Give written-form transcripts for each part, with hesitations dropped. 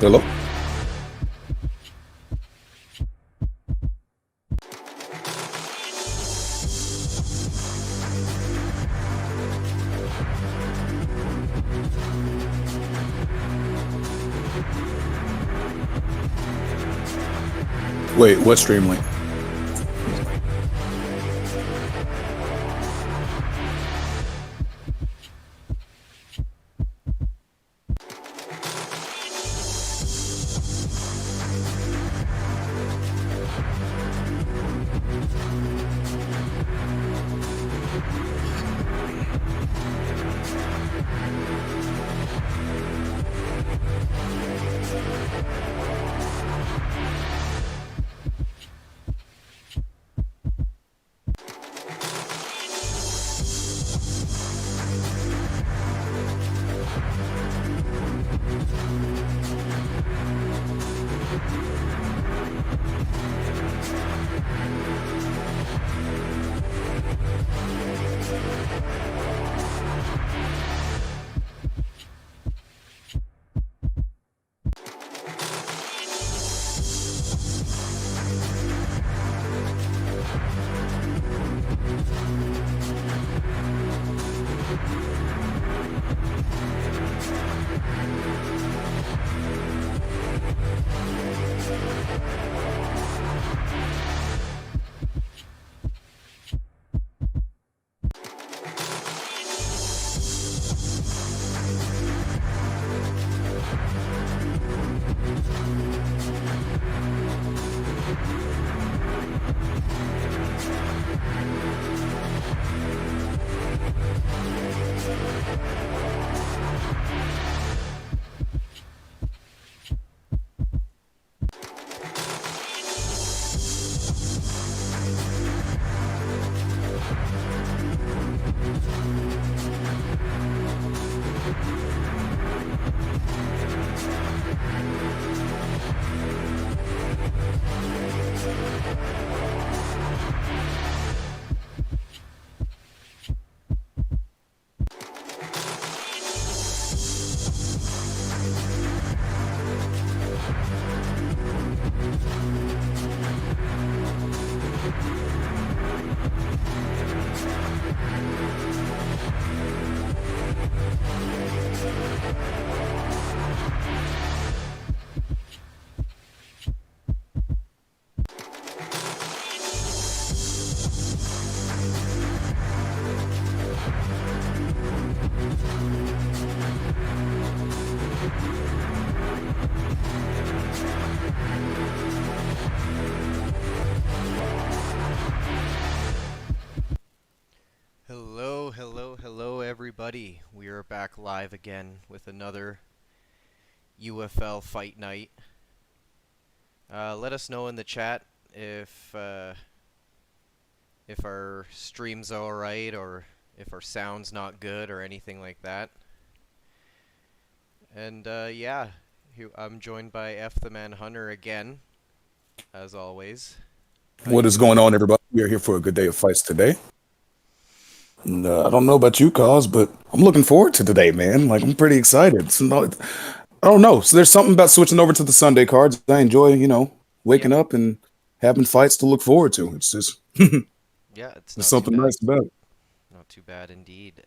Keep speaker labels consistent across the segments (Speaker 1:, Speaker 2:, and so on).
Speaker 1: Hello? Wait, what stream link?
Speaker 2: Hello, everybody. We are back live again with another UFL Fight Night. Let us know in the chat if our stream's alright or if our sound's not good or anything like that. And yeah, I'm joined by F the Man Hunter again, as always. How
Speaker 1: What
Speaker 2: you
Speaker 1: is going
Speaker 2: doing?
Speaker 1: on, everybody? We are here for a good day of fights today. And, I don't know about you, Cause, but I'm looking forward to today, man. Like, I'm pretty excited. I don't know. So there's something about switching over to the Sunday cards. I enjoy,
Speaker 2: Yeah,
Speaker 1: waking up and having fights to look forward to. It's just
Speaker 2: yeah, it's
Speaker 1: there's
Speaker 2: not too
Speaker 1: something
Speaker 2: bad.
Speaker 1: nice about it.
Speaker 2: Not too bad indeed.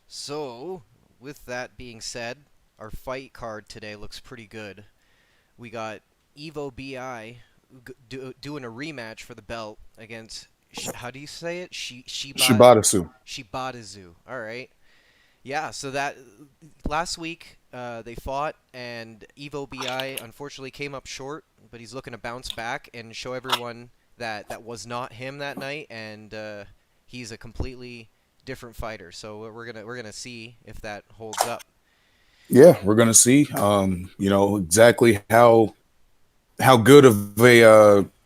Speaker 2: So, with that being said, our fight card today looks pretty good. We got Evo BI doing a rematch for the belt against how do you say it?
Speaker 1: Shibata Su.
Speaker 2: Shibatazu. All right. Yeah. So that last week they fought and Evo BI unfortunately came up short, but he's looking to bounce back and show everyone that that was not him that night, and he's a completely different fighter. So we're gonna see if that holds up.
Speaker 1: Yeah, we're gonna see. Exactly how good of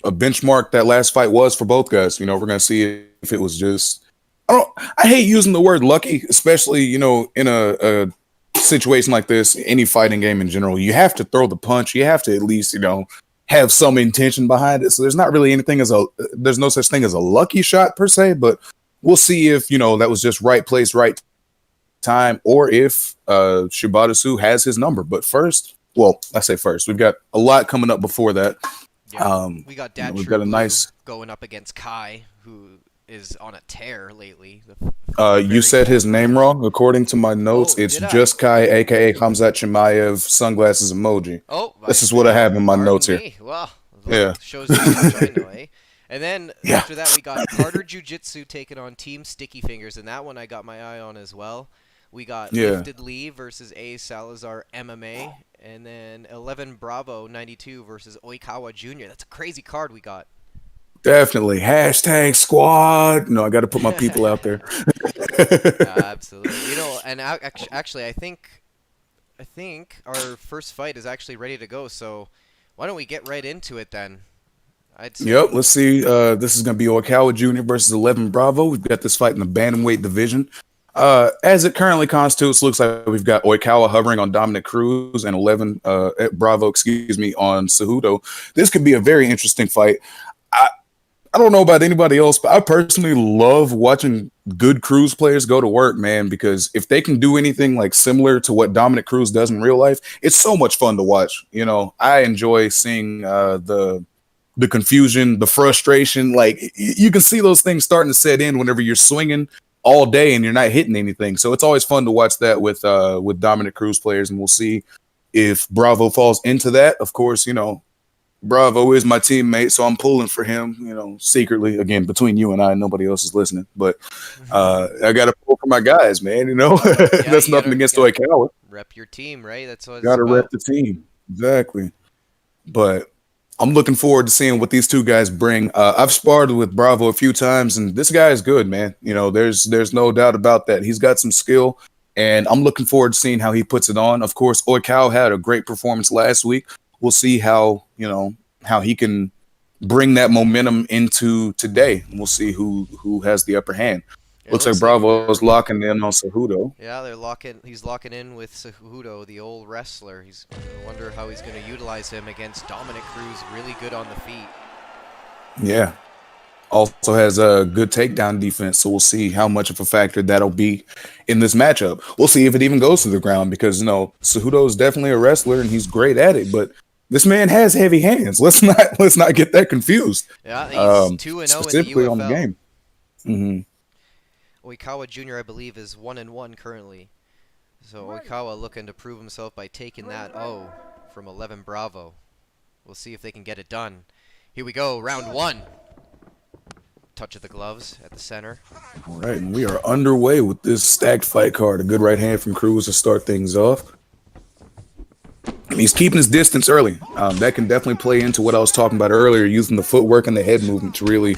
Speaker 1: a benchmark that last fight was for both guys. We're gonna see if it was just. I hate using the word lucky, especially in a situation like this. Any fighting game in general, you have to throw the punch. You have to at least have some intention behind it. So there's not really anything there's no such thing as a lucky shot per se. But we'll see if that was just right place, right time, or if Shibata Su has his number. But first, Well, I say first. We've got a lot coming up before that.
Speaker 2: Yep. We got Dat
Speaker 1: We've
Speaker 2: True
Speaker 1: got a
Speaker 2: Blue
Speaker 1: nice.
Speaker 2: going up against Kai, who is on a tear lately.
Speaker 1: You
Speaker 2: Very
Speaker 1: said his
Speaker 2: form.
Speaker 1: name wrong. According to my notes,
Speaker 2: Oh,
Speaker 1: it's
Speaker 2: did I?
Speaker 1: just Kai, aka Hamzat Chimaev, sunglasses emoji.
Speaker 2: Oh,
Speaker 1: This is what I have in my
Speaker 2: pardon
Speaker 1: notes here.
Speaker 2: me. Well, look,
Speaker 1: Yeah.
Speaker 2: shows you how much I know, eh? And then
Speaker 1: Yeah.
Speaker 2: after that, we got Carter Jiu-Jitsu taking on Team Sticky Fingers, and that one I got my eye on as well. We got
Speaker 1: Yeah.
Speaker 2: Lifted Lee versus A Salazar MMA, and then 11 Bravo 92 versus Oikawa Jr. That's a crazy card we got.
Speaker 1: Definitely. Hashtag squad. No, I got to put my people out there.
Speaker 2: Absolutely. You know, and actually, I think our first fight is actually ready to go. So why don't we get right into it then? I'd say.
Speaker 1: Yep. Let's see. This is going to be Oikawa Jr. versus 11 Bravo. We've got this fight in the bantamweight division. As it currently constitutes, looks like we've got Oikawa hovering on Dominic Cruz and 11 Bravo, excuse me, on Cejudo. This could be a very interesting fight. I don't know about anybody else, but I personally love watching good Cruz players go to work, man, because if they can do anything like similar to what Dominic Cruz does in real life, it's so much fun to watch. You know, I enjoy seeing the confusion, the frustration. Like you can see those things starting to set in whenever you're swinging all day and you're not hitting anything. So it's always fun to watch that with Dominic Cruz players, and we'll see if Bravo falls into that. Of course, you know, Bravo is my teammate, so I'm pulling for him, you know, secretly. Again, between you and I, nobody else is listening. But I got to pull for my guys, man, you know.
Speaker 2: Yeah,
Speaker 1: That's nothing against Oikawa.
Speaker 2: Rep your team, right? That's what it's
Speaker 1: Got to rep
Speaker 2: about.
Speaker 1: the team. Exactly. But I'm looking forward to seeing what these two guys bring. I've sparred with Bravo a few times, and this guy is good, man. You know, there's no doubt about that. He's got some skill, and I'm looking forward to seeing how he puts it on. Of course, Oikawa had a great performance last week. We'll see how, you know, how he can bring that momentum into today. We'll see who has the upper hand.
Speaker 2: It
Speaker 1: Looks like
Speaker 2: looks like
Speaker 1: Bravo is
Speaker 2: we're
Speaker 1: locking in on Cejudo.
Speaker 2: Yeah, they're locking. He's locking in with Cejudo, the old wrestler. I wonder how he's going to utilize him against Dominic Cruz. Really good on the feet.
Speaker 1: Yeah. Also has a good takedown defense, so we'll see how much of a factor that'll be in this matchup. We'll see if it even goes to the ground because, you know, Cejudo is definitely a wrestler and he's great at it, but this man has heavy hands. Let's not get that confused.
Speaker 2: Yeah, he's 2-0 in the
Speaker 1: specifically
Speaker 2: UFL.
Speaker 1: on the game. Mm-hmm.
Speaker 2: Oikawa Jr., I believe, is 1-1 currently. So Oikawa looking to prove himself by taking that from 11 Bravo. We'll see if they can get it done. Here we go, round one. Touch of the gloves at the center.
Speaker 1: All right, and we are underway with this stacked fight card. A good right hand from Cruz to start things off. And he's keeping his distance early. That can definitely play into what I was talking about earlier, using the footwork and the head movement to really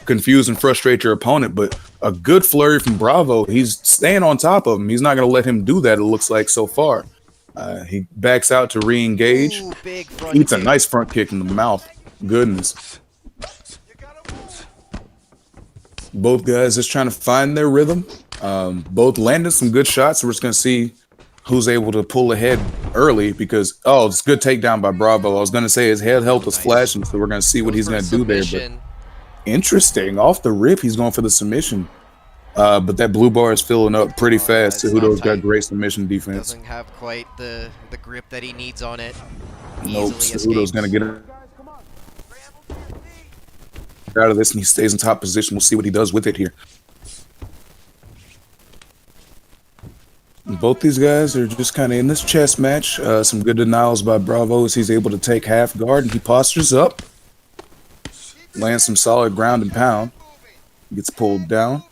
Speaker 1: confuse and frustrate your opponent. But a good flurry from Bravo. He's staying on top of him. He's not going to let him do that, it looks like, so far. He backs out to re-engage.
Speaker 2: Ooh, big front
Speaker 1: Eats a
Speaker 2: kick.
Speaker 1: nice front kick in the mouth. Goodness. Both guys just trying to find their rhythm. Both landed some good shots. We're just going to see who's able to pull ahead early because, it's a good takedown by Bravo. I was going to say his head health was flashing, so we're going to see what he's going to do there. But interesting. Off the rip, he's going for the submission. But that blue bar is filling up pretty fast. Cejudo's got great submission defense.
Speaker 2: Doesn't have quite the grip that he needs on it.
Speaker 1: Nope, Cejudo's going to get it out of this, and he stays in top position. We'll see what he does with it here. Both these guys are just kind of in this chess match. Some good denials by Bravo as he's able to take half guard, and he postures up. Lands some solid ground and pound. Gets pulled down.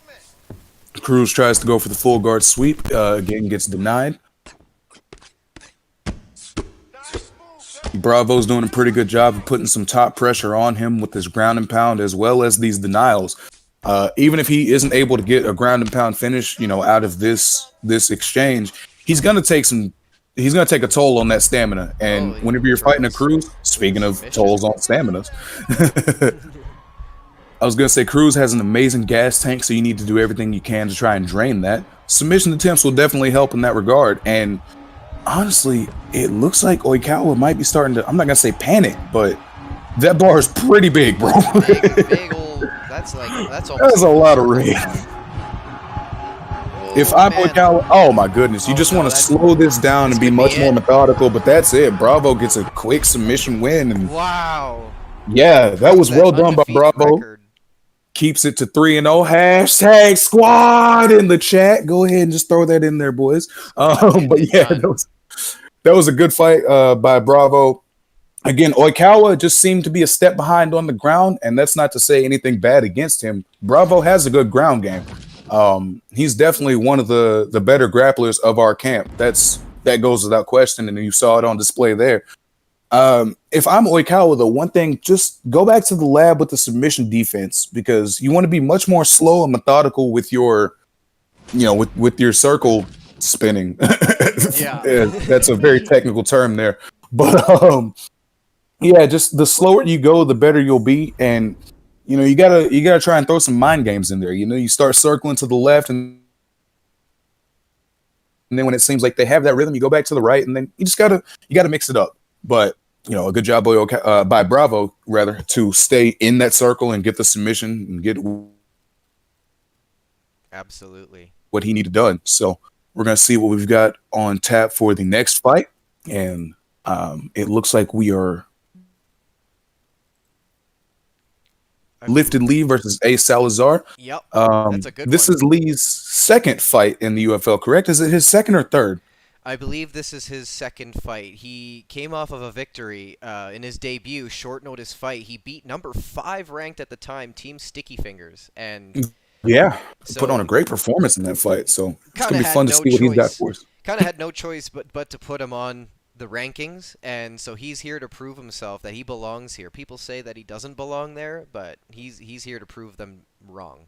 Speaker 1: Cruz tries to go for the full guard sweep. Again, gets denied. Bravo's doing a pretty good job of putting some top pressure on him with this ground and pound as well as these denials. Even if he isn't able to get a ground and pound finish, you know, out of this exchange, he's gonna take a toll on that stamina. And whenever you're fighting a Cruz, speaking of tolls on staminas, I was gonna say Cruz has an amazing gas tank, so you need to do everything you can to try and drain that. Submission attempts will definitely help in that regard. And honestly, it looks like Oikawa might be starting to, I'm not gonna say panic, but that bar is pretty big, bro.
Speaker 2: Big old. That's almost
Speaker 1: That's a lot of rage. If
Speaker 2: Oh
Speaker 1: I'm
Speaker 2: man.
Speaker 1: Oikawa, oh my goodness, you
Speaker 2: Oh
Speaker 1: just
Speaker 2: no,
Speaker 1: want to
Speaker 2: that
Speaker 1: slow this down
Speaker 2: this
Speaker 1: and be
Speaker 2: could be
Speaker 1: much more
Speaker 2: it.
Speaker 1: methodical, but that's it. Bravo gets a quick submission win, and
Speaker 2: Wow.
Speaker 1: yeah, that
Speaker 2: Improves
Speaker 1: was
Speaker 2: that
Speaker 1: well done by
Speaker 2: undefeated
Speaker 1: Bravo.
Speaker 2: record.
Speaker 1: Keeps it to 3-0. Hashtag squad in the chat. Go ahead and just throw that in there, boys.
Speaker 2: Squad getting
Speaker 1: But
Speaker 2: it
Speaker 1: yeah,
Speaker 2: done.
Speaker 1: that was a good fight by Bravo. Again, Oikawa just seemed to be a step behind on the ground, and that's not to say anything bad against him. Bravo has a good ground game. He's definitely one of the better grapplers of our camp. That goes without question, and you saw it on display there. If I'm Oikawa, though, one thing, just go back to the lab with the submission defense because you want to be much more slow and methodical with your, with your circle spinning.
Speaker 2: Yeah.
Speaker 1: Yeah, that's a very technical term there, but yeah, just the slower you go, the better you'll be, and you gotta try and throw some mind games in there. You start circling to the left, and then when it seems like they have that rhythm, you go back to the right, and then you gotta mix it up. But a good job by Bravo rather to stay in that circle and get the submission and get
Speaker 2: Absolutely.
Speaker 1: what he needed done. So we're gonna see what we've got on tap for the next fight, and it looks like we are
Speaker 2: I
Speaker 1: Lifted
Speaker 2: believe.
Speaker 1: Lee versus A Salazar.
Speaker 2: Yep. That's a good
Speaker 1: This
Speaker 2: one.
Speaker 1: is Lee's second fight in the UFL, correct? Is it his second or third?
Speaker 2: I believe this is his second fight. He came off of a victory in his debut, short notice fight. He beat number 5 ranked at the time, Team Sticky Fingers, and
Speaker 1: Yeah, put on a
Speaker 2: so
Speaker 1: great performance in that fight. So it's
Speaker 2: kind
Speaker 1: gonna
Speaker 2: of
Speaker 1: be
Speaker 2: had
Speaker 1: fun to
Speaker 2: no
Speaker 1: see what he's got
Speaker 2: choice.
Speaker 1: for us.
Speaker 2: Kind of had no choice but to put him on the rankings, and so he's here to prove himself that he belongs here. People say that he doesn't belong there, but he's here to prove them wrong.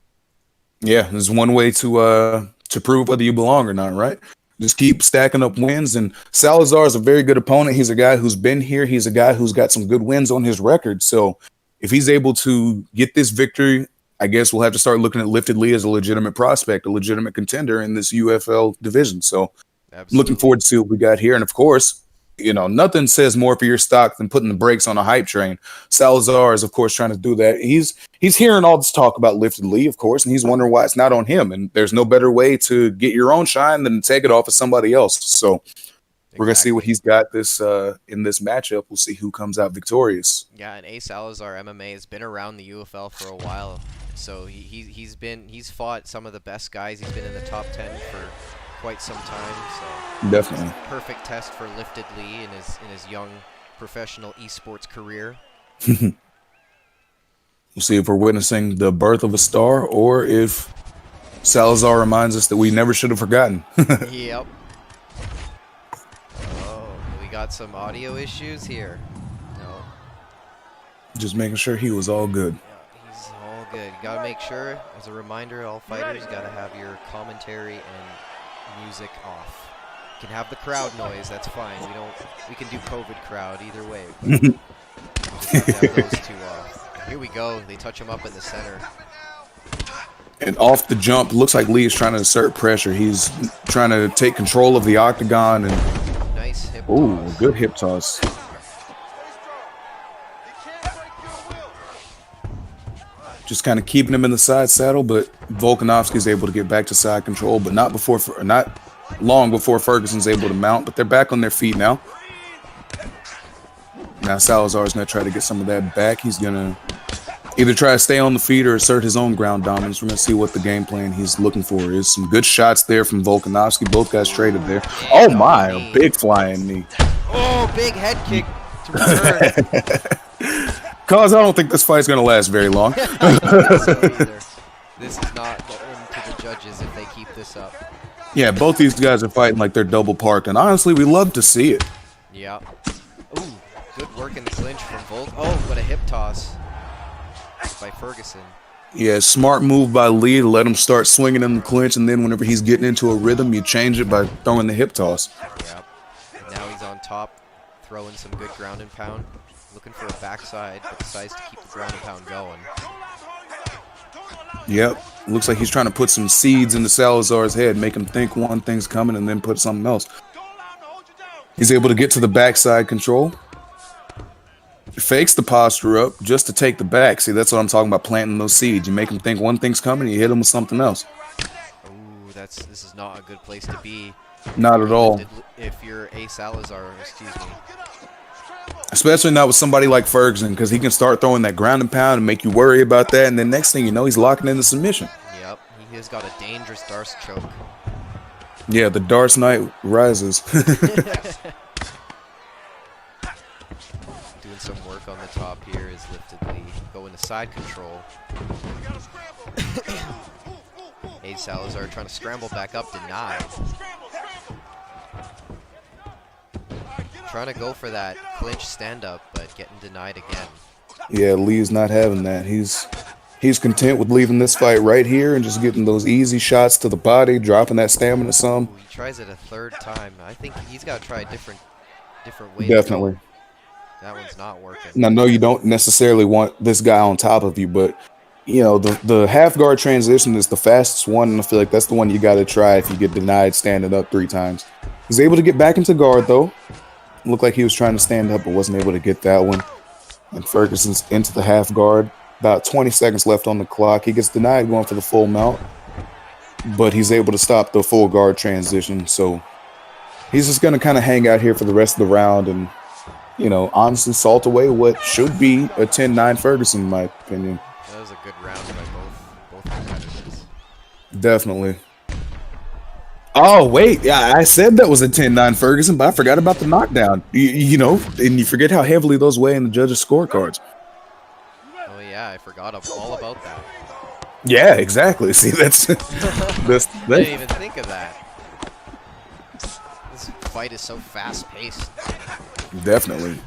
Speaker 1: Yeah, there's one way to prove whether you belong or not, right? Just keep stacking up wins. And Salazar is a very good opponent. He's a guy who's been here. He's a guy who's got some good wins on his record. So if he's able to get this victory, I guess we'll have to start looking at Lifted Lee as a legitimate prospect, a legitimate contender in this UFL division. So looking
Speaker 2: Absolutely.
Speaker 1: forward to see what we got here. And of course, nothing says more for your stock than putting the brakes on a hype train. Salazar is, of course, trying to do that. He's hearing all this talk about Lifted Lee, of course, and he's wondering why it's not on him. And there's no better way to get your own shine than to take it off of somebody else. So we're gonna see what
Speaker 2: Exactly.
Speaker 1: he's got this in this matchup. We'll see who comes out victorious.
Speaker 2: Yeah, and A Salazar MMA has been around the UFL for a while, so he's fought some of the best guys. He's been in the top 10 for quite some time. So it's
Speaker 1: Definitely.
Speaker 2: a perfect test for Lifted Lee in his young professional esports career.
Speaker 1: We'll see if we're witnessing the birth of a star or if Salazar reminds us that we never should have forgotten.
Speaker 2: Yep. Oh, we got some audio issues here. No.
Speaker 1: Just making sure he was all good.
Speaker 2: Yeah, he's all good. You gotta make sure, as a reminder, all fighters gotta have your commentary and music off. You can have the crowd noise, that's fine. We can do COVID crowd either way. Just have to have those two off. Here we go. They touch him up in the center.
Speaker 1: And off the jump, looks like Lee is trying to assert pressure. He's trying to take control of the octagon and
Speaker 2: Nice hip
Speaker 1: ooh,
Speaker 2: toss.
Speaker 1: good hip toss. Just kind of keeping him in the side saddle, but Volkanovski's able to get back to side control, but not long before Ferguson's able to mount. But they're back on their feet now. Now Salazar's gonna try to get some of that back. He's gonna either try to stay on the feet or assert his own ground dominance. We're gonna see what the game plan he's looking for is. Some good shots there from Volkanovski. Both guys traded there. Oh
Speaker 2: And on
Speaker 1: my,
Speaker 2: the
Speaker 1: a
Speaker 2: knee.
Speaker 1: big flying knee.
Speaker 2: Oh, big head kick to return.
Speaker 1: Cause I don't think this fight's gonna last very long.
Speaker 2: I don't think so either. This is not going to the judges if they keep this up.
Speaker 1: Yeah, both these guys are fighting like they're double parked, and honestly, we love to see it.
Speaker 2: Yeah. Ooh, good work in the clinch from Volk. Oh, what a hip toss by Ferguson.
Speaker 1: Yeah, smart move by Lee to let him start swinging in the clinch, and then whenever he's getting into a rhythm, you change it by throwing the hip toss.
Speaker 2: Yep. And now he's on top, throwing some good ground and pound. Looking for a backside, but decides to keep the ground and pound going.
Speaker 1: Yep, looks like he's trying to put some seeds into Salazar's head, make him think one thing's coming, and then put something else. He's able to get to the backside control. Fakes the posture up just to take the back. See, that's what I'm talking about, planting those seeds. You make him think one thing's coming, you hit him with something else.
Speaker 2: Ooh, this is not a good place to be.
Speaker 1: Not at all.
Speaker 2: If you're A. Salazar, excuse me.
Speaker 1: Especially not with somebody like Ferguson, because he can start throwing that ground and pound and make you worry about that, and then next thing you know, he's locking in the submission.
Speaker 2: Yep, he has got a dangerous Darce choke.
Speaker 1: Yeah, the Darce Knight rises.
Speaker 2: Doing some work on the top here is lifted Lee. Going to side control. A. Salazar trying to scramble back up, denied. Trying to go for that clinch stand-up, but getting denied again.
Speaker 1: Yeah, Lee's not having that. He's content with leaving this fight right here and just getting those easy shots to the body, dropping that stamina some.
Speaker 2: Ooh, he tries it a third time. I think he's got to try a different way.
Speaker 1: Definitely.
Speaker 2: That one's not working.
Speaker 1: And I know you don't necessarily want this guy on top of you, but you know, the half guard transition is the fastest one, and I feel like that's the one you got to try if you get denied standing up 3 times. He's able to get back into guard though. Looked like he was trying to stand up, but wasn't able to get that one. And Ferguson's into the half guard. About 20 seconds left on the clock. He gets denied going for the full mount, but he's able to stop the full guard transition. So he's just going to kind of hang out here for the rest of the round and, you know, honestly salt away what should be a 10-9 Ferguson, in my opinion.
Speaker 2: That was a good round by both competitors.
Speaker 1: Definitely. Oh, wait. Yeah, I said that was a 10-9 Ferguson, but I forgot about the knockdown. You know, and you forget how heavily those weigh in the judges' scorecards.
Speaker 2: Oh, yeah, I forgot all about that.
Speaker 1: Yeah, exactly. See, that's...
Speaker 2: I didn't even think of that. This fight is so fast-paced.
Speaker 1: Definitely.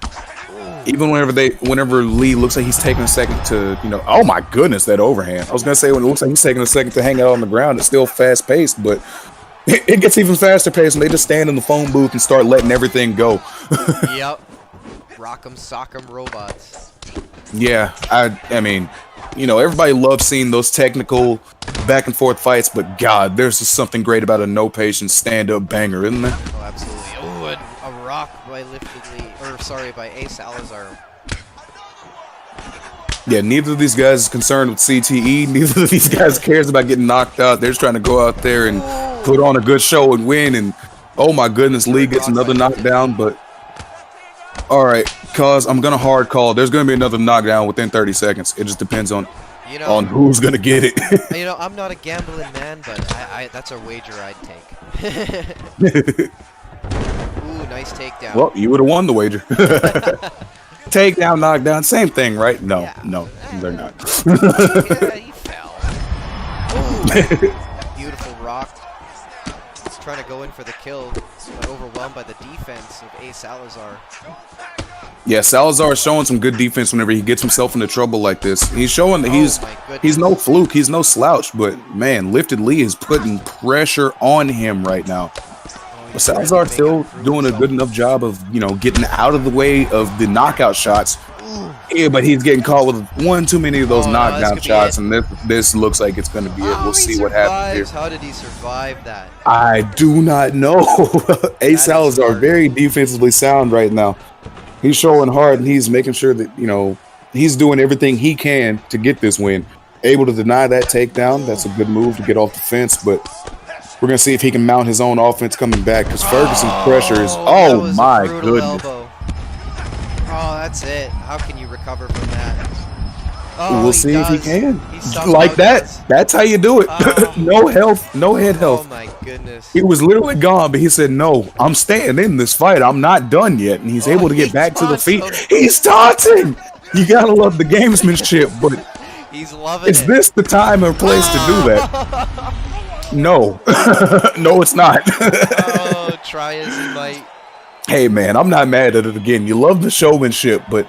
Speaker 1: Even whenever Lee looks like he's taking a second to, you know... Oh, my goodness, that overhand. I was going to say, when it looks like he's taking a second to hang out on the ground, it's still fast-paced, but... It gets even faster paced when they just stand in the phone booth and start letting everything go.
Speaker 2: Yep. Rock'em sock'em robots.
Speaker 1: Yeah, I mean, you know, everybody loves seeing those technical back and forth fights, but God, there's just something great about a no patience stand up banger, isn't there?
Speaker 2: Oh, absolutely. Oh, a rock by by A. Salazar.
Speaker 1: Yeah, neither of these guys is concerned with CTE. Neither of these guys cares about getting knocked out. They're just trying to go out there and put on a good show and win. And oh my goodness, Lee gets another knockdown. But all right, cause I'm gonna hard call. There's gonna be another knockdown within 30 seconds. It just depends on who's gonna get it.
Speaker 2: You know, I'm not a gambling man, but that's a wager I'd take. Ooh, nice takedown.
Speaker 1: Well, you would have won the wager. Takedown, knockdown, same thing, right? No,
Speaker 2: yeah.
Speaker 1: No, they're not.
Speaker 2: Yeah, he fell. Ooh, beautiful rock. He's trying to go in for the kill, but overwhelmed by the defense of A. Salazar.
Speaker 1: Yeah, Salazar is showing some good defense whenever he gets himself into trouble like this. He's showing that he's no fluke, he's no slouch, but man, Lifted Lee is putting pressure on him right now. But Salazar's still doing a good enough job of, you know, getting out of the way of the knockout shots. Yeah, but he's getting caught with one too many of those knockdown shots, and this looks like it's going to be it. We'll see what happens here.
Speaker 2: How did he survive that?
Speaker 1: I do not know. A. Salazar very defensively sound right now. He's showing hard, and he's making sure that, you know, he's doing everything he can to get this win. Able to deny that takedown. That's a good move to get off the fence, but we're going to see if he can mount his own offense coming back, because Ferguson's pressure is, oh my goodness.
Speaker 2: Elbow. Oh, that's it. How can you recover from that? Oh,
Speaker 1: we'll see if he can. Like that. That's how you do it. No health, no head health.
Speaker 2: Oh my goodness.
Speaker 1: He was literally gone, but he said, no, I'm staying in this fight. I'm not done yet. And he's able to get back to the feet. He's taunting. You got to love the gamesmanship, but
Speaker 2: he's loving it.
Speaker 1: Is this the time or place to do that? No. No, it's not.
Speaker 2: Oh, try as he might.
Speaker 1: Hey, man, I'm not mad at it again. You love the showmanship, but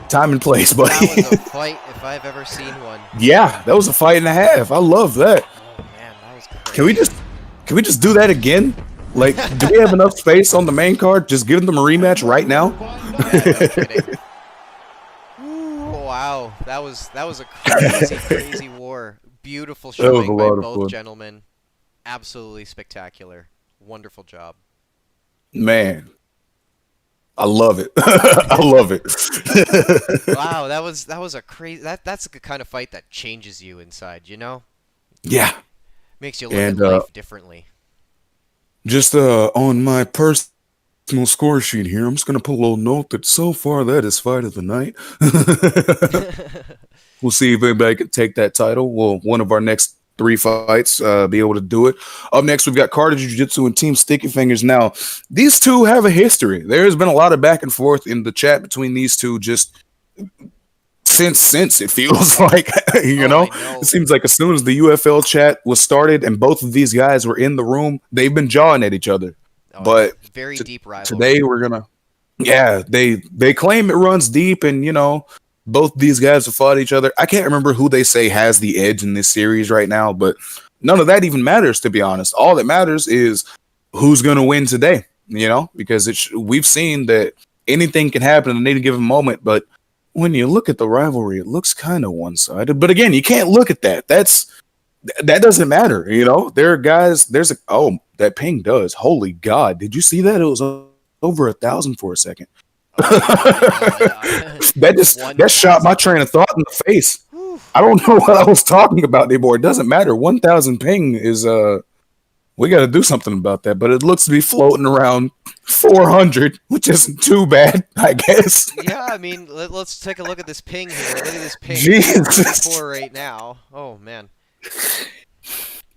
Speaker 1: time and place, buddy.
Speaker 2: That was a fight if I've ever seen one.
Speaker 1: Yeah, that was a fight and a half. I love that.
Speaker 2: Oh, man, that was crazy.
Speaker 1: Can we just do that again? Like, do we have enough space on the main card? Just give them a rematch right now?
Speaker 2: No kidding. Wow, that was a crazy war. Beautiful showing by both gentlemen. Absolutely spectacular. Wonderful job.
Speaker 1: Man, I love it. I love it.
Speaker 2: Wow, that was a crazy. That's the kind of fight that changes you inside. You know.
Speaker 1: Yeah.
Speaker 2: Makes you look at
Speaker 1: And
Speaker 2: life differently.
Speaker 1: just on my personal score sheet here, I'm just gonna put a little note that so far that is fight of the night. We'll see if anybody can take that title. Well, one of our next three fights be able to do it. Up next, we've got Carter Jiu-Jitsu and Team Sticky Fingers. Now, these two have a history. There's been a lot of back and forth in the chat between these two just since it feels like, you
Speaker 2: Oh,
Speaker 1: know,
Speaker 2: I
Speaker 1: it
Speaker 2: know.
Speaker 1: seems like as soon as the UFL chat was started and both of these guys were in the room, they've been jawing at each other.
Speaker 2: Oh, yeah.
Speaker 1: But
Speaker 2: Very deep rivalry.
Speaker 1: today we're gonna, yeah, they claim it runs deep, and both these guys have fought each other. I can't remember who they say has the edge in this series right now, but none of that even matters, to be honest. All that matters is who's gonna win today. Because we've seen that anything can happen in any given moment, but when you look at the rivalry, it looks kind of one-sided. But again, you can't look at that. That doesn't matter. There are guys. That ping does. Holy God, did you see that? It was over 1,000 for a second.
Speaker 2: Oh yeah.
Speaker 1: That shot my
Speaker 2: 1,000.
Speaker 1: train of thought in the face.
Speaker 2: Whew.
Speaker 1: I don't know what I was talking about anymore. It doesn't matter. 1,000 ping is we got to do something about that. But it looks to be floating around 400, which isn't too bad, I guess.
Speaker 2: Yeah, I mean, let's take a look at this ping here. Look at this ping.
Speaker 1: Jesus.
Speaker 2: 4 right now. Oh man.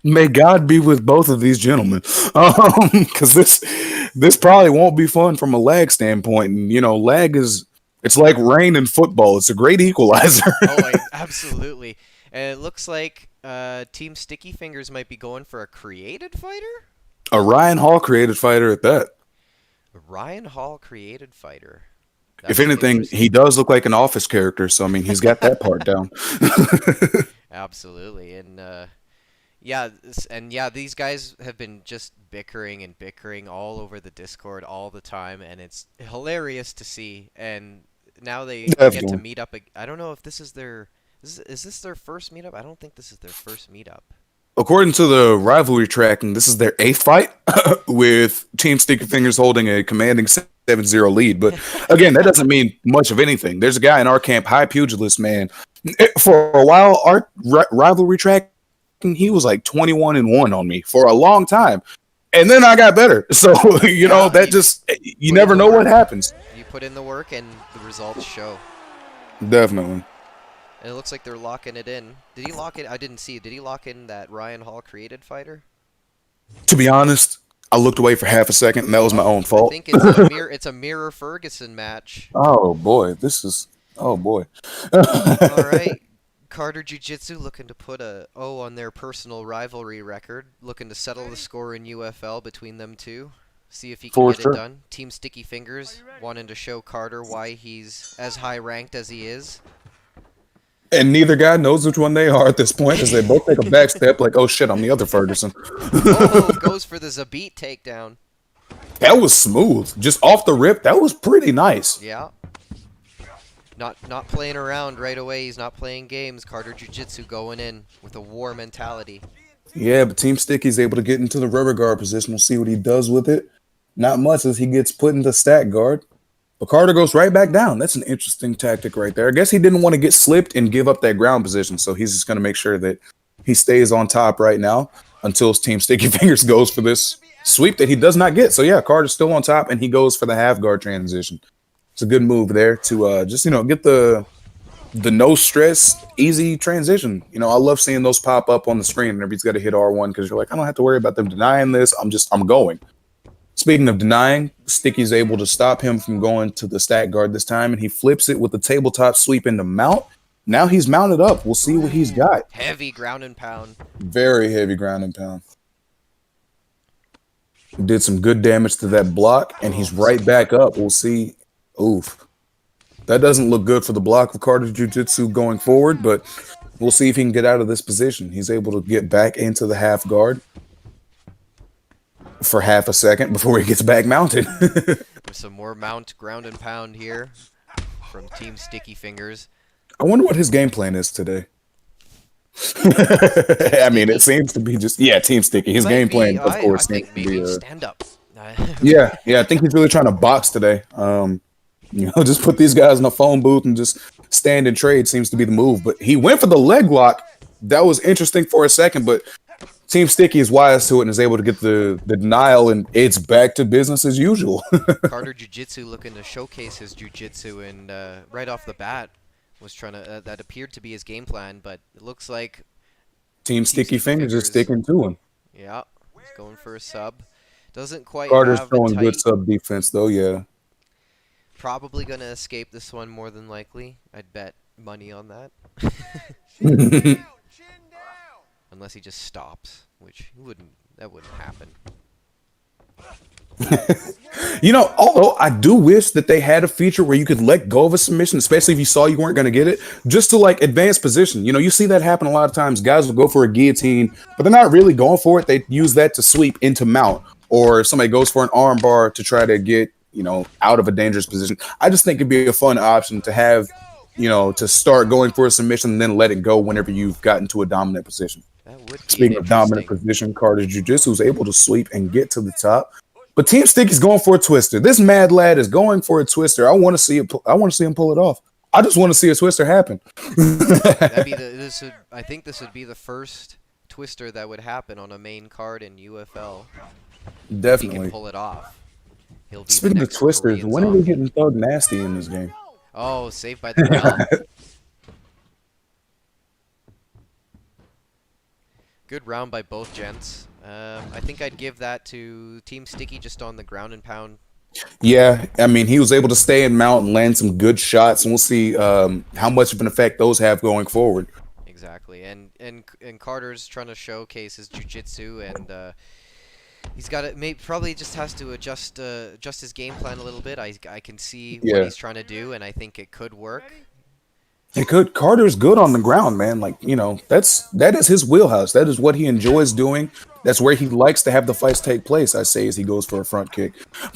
Speaker 1: May God be with both of these gentlemen, because this probably won't be fun from a lag standpoint. And lag it's like rain in football. It's a great equalizer.
Speaker 2: Oh, absolutely. And it looks like Team Sticky Fingers might be going for a created fighter.
Speaker 1: A Ryan Hall created fighter at that.
Speaker 2: Ryan Hall created fighter.
Speaker 1: If anything, he does look like an Office character. So I mean, he's got that part down.
Speaker 2: Absolutely, and yeah, yeah, these guys have been just bickering and bickering all over the Discord all the time, and it's hilarious to see. And now they get to meet up. I don't know if this is their is this their first meetup? I don't think this is their first meetup.
Speaker 1: According to the rivalry tracking, this is their 8th fight, with Team Sticky Fingers holding a commanding 7-0 lead. But again, that doesn't mean much of anything. There's a guy in our camp, High Pugilist, man. For a while, our rivalry tracking, he was like 21-1 on me for a long time. And then I got better. So, you never know what happens.
Speaker 2: You put in the work and the results show.
Speaker 1: Definitely.
Speaker 2: And it looks like they're locking it in. Did he lock it? I didn't see. Did he lock in that Ryan Hall created fighter?
Speaker 1: To be honest, I looked away for half a second, and that was my own fault.
Speaker 2: I think it's a Mirror Ferguson match.
Speaker 1: Oh, boy. Oh, boy.
Speaker 2: All right. Carter Jiu-Jitsu looking to put a O on their personal rivalry record. Looking to settle the score in UFL between them two. See if he can get it done. Team Sticky Fingers wanting to show Carter why he's as high ranked as he is.
Speaker 1: And neither guy knows which one they are at this point, because they both take a back step like, oh shit, I'm the other Ferguson.
Speaker 2: Oh, goes for the Zabit takedown.
Speaker 1: That was smooth. Just off the rip, that was pretty nice.
Speaker 2: Yeah. Not playing around right away. He's not playing games. Carter Jiu-Jitsu going in with a war mentality.
Speaker 1: Yeah, but Team Sticky's able to get into the rubber guard position. We'll see what he does with it. Not much as he gets put into stack guard. But Carter goes right back down. That's an interesting tactic right there. I guess he didn't want to get slipped and give up that ground position, so he's just going to make sure that he stays on top right now until Team Sticky Fingers goes for this sweep that he does not get. So yeah, Carter's still on top, and he goes for the half guard transition. It's a good move there to just get the no stress, easy transition. I love seeing those pop up on the screen whenever he's got to hit R1, because you're like, I don't have to worry about them denying this. I'm going. Speaking of denying, Sticky's able to stop him from going to the stack guard this time, and he flips it with the tabletop sweep into mount. Now he's mounted up. We'll see what he's got.
Speaker 2: Heavy ground and pound.
Speaker 1: Very heavy ground and pound. Did some good damage to that block, and he's right back up. We'll see. Oof. That doesn't look good for the block of Carter Jiu-Jitsu going forward, but we'll see if he can get out of this position. He's able to get back into the half guard for half a second before he gets back mounted.
Speaker 2: With some more mount ground and pound here from Team Sticky Fingers.
Speaker 1: I wonder what his game plan is today. I mean, it seems to be just Team Sticky. His game plan, of course,
Speaker 2: I think maybe stand up.
Speaker 1: yeah, I think he's really trying to box today. Just put these guys in a phone booth and just stand and trade seems to be the move. But he went for the leg lock. That was interesting for a second, but Team Sticky is wise to it and is able to get the denial, and it's back to business as usual.
Speaker 2: Carter Jiu-Jitsu looking to showcase his jiu-jitsu, and right off the bat was trying to that appeared to be his game plan, but it looks like
Speaker 1: Team
Speaker 2: Team
Speaker 1: Sticky
Speaker 2: Sticky
Speaker 1: Fingers is
Speaker 2: Fingers,
Speaker 1: sticking to him.
Speaker 2: yeah, he's going for a sub. Doesn't quite
Speaker 1: Carter's
Speaker 2: have the
Speaker 1: throwing good
Speaker 2: tight.
Speaker 1: sub defense though. Yeah.
Speaker 2: Probably gonna escape this one more than likely. I'd bet money on that. Unless he just stops, which that wouldn't happen.
Speaker 1: Although I do wish that they had a feature where you could let go of a submission, especially if you saw you weren't going to get it, just to like advance position. You see that happen a lot of times. Guys will go for a guillotine, but they're not really going for it. They use that to sweep into mount, or if somebody goes for an arm bar to try to get, out of a dangerous position. I just think it'd be a fun option to have, to start going for a submission and then let it go whenever you've gotten to a dominant position.
Speaker 2: That would be
Speaker 1: Speaking of dominant position, Carter Jiu-Jitsu is able to sweep and get to the top. But Team Sticky's going for a twister. This mad lad is going for a twister. I want to see it. I want to see him pull it off. I just want to see a twister happen.
Speaker 2: I think this would be the first twister that would happen on a main card in UFL.
Speaker 1: Definitely.
Speaker 2: If he can pull it off. He'll be
Speaker 1: Speaking of twisters, when are we getting Thug Nasty in this game?
Speaker 2: Oh, saved by the bell. Good round by both gents. I think I'd give that to Team Sticky just on the ground and pound.
Speaker 1: Yeah, I mean, he was able to stay in mount and land some good shots, and we'll see how much of an effect those have going forward.
Speaker 2: Exactly, and Carter's trying to showcase his jiu-jitsu, and he's got to probably just has to adjust his game plan a little bit. I can see what he's trying to do, and I think it could work.
Speaker 1: It could. Carter's good on the ground, man. Like, that is his wheelhouse. That is what he enjoys doing. That's where he likes to have the fights take place, I say, as he goes for a front kick.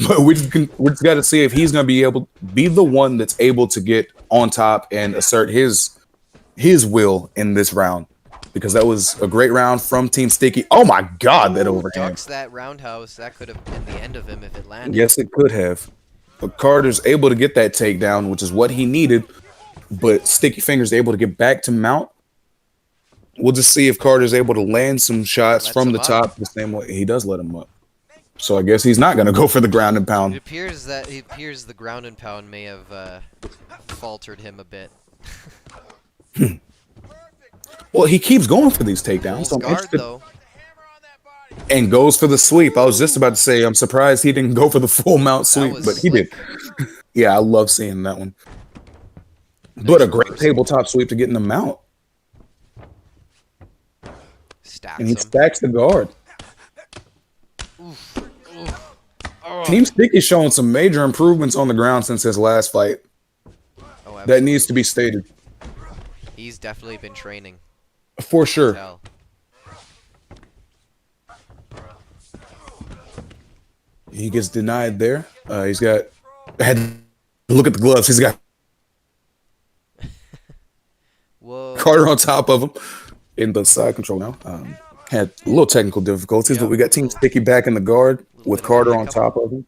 Speaker 1: But we just got to see if he's going to be the one that's able to get on top and assert his will in this round. Because that was a great round from Team Sticky. Oh my God, that overhand.
Speaker 2: Ducks that roundhouse. That could have been the end of him if it landed.
Speaker 1: Yes, it could have. But Carter's able to get that takedown, which is what he needed. But Sticky Fingers able to get back to mount. We'll just see if Carter's able to land some shots from the top the same way he does let him up. So I guess he's not going to go for the ground and pound.
Speaker 2: It appears the ground and pound may have faltered him a bit.
Speaker 1: Well, he keeps going for these takedowns. So
Speaker 2: guard, though.
Speaker 1: And goes for the sweep. I was just about to say, I'm surprised he didn't go for the full mount sweep, but he did. Yeah, I love seeing that one. But a great tabletop sweep to get in the mount. And he stacks the guard. Team Sticky's showing some major improvements on the ground since his last fight. Oh, that needs to be stated.
Speaker 2: He's definitely been training.
Speaker 1: For sure. He gets denied there. He's got... Look at the gloves. He's got
Speaker 2: Whoa.
Speaker 1: Carter on top of him in the side control now. Had a little technical difficulties, but we got Team Sticky back in the guard with Carter on top of him.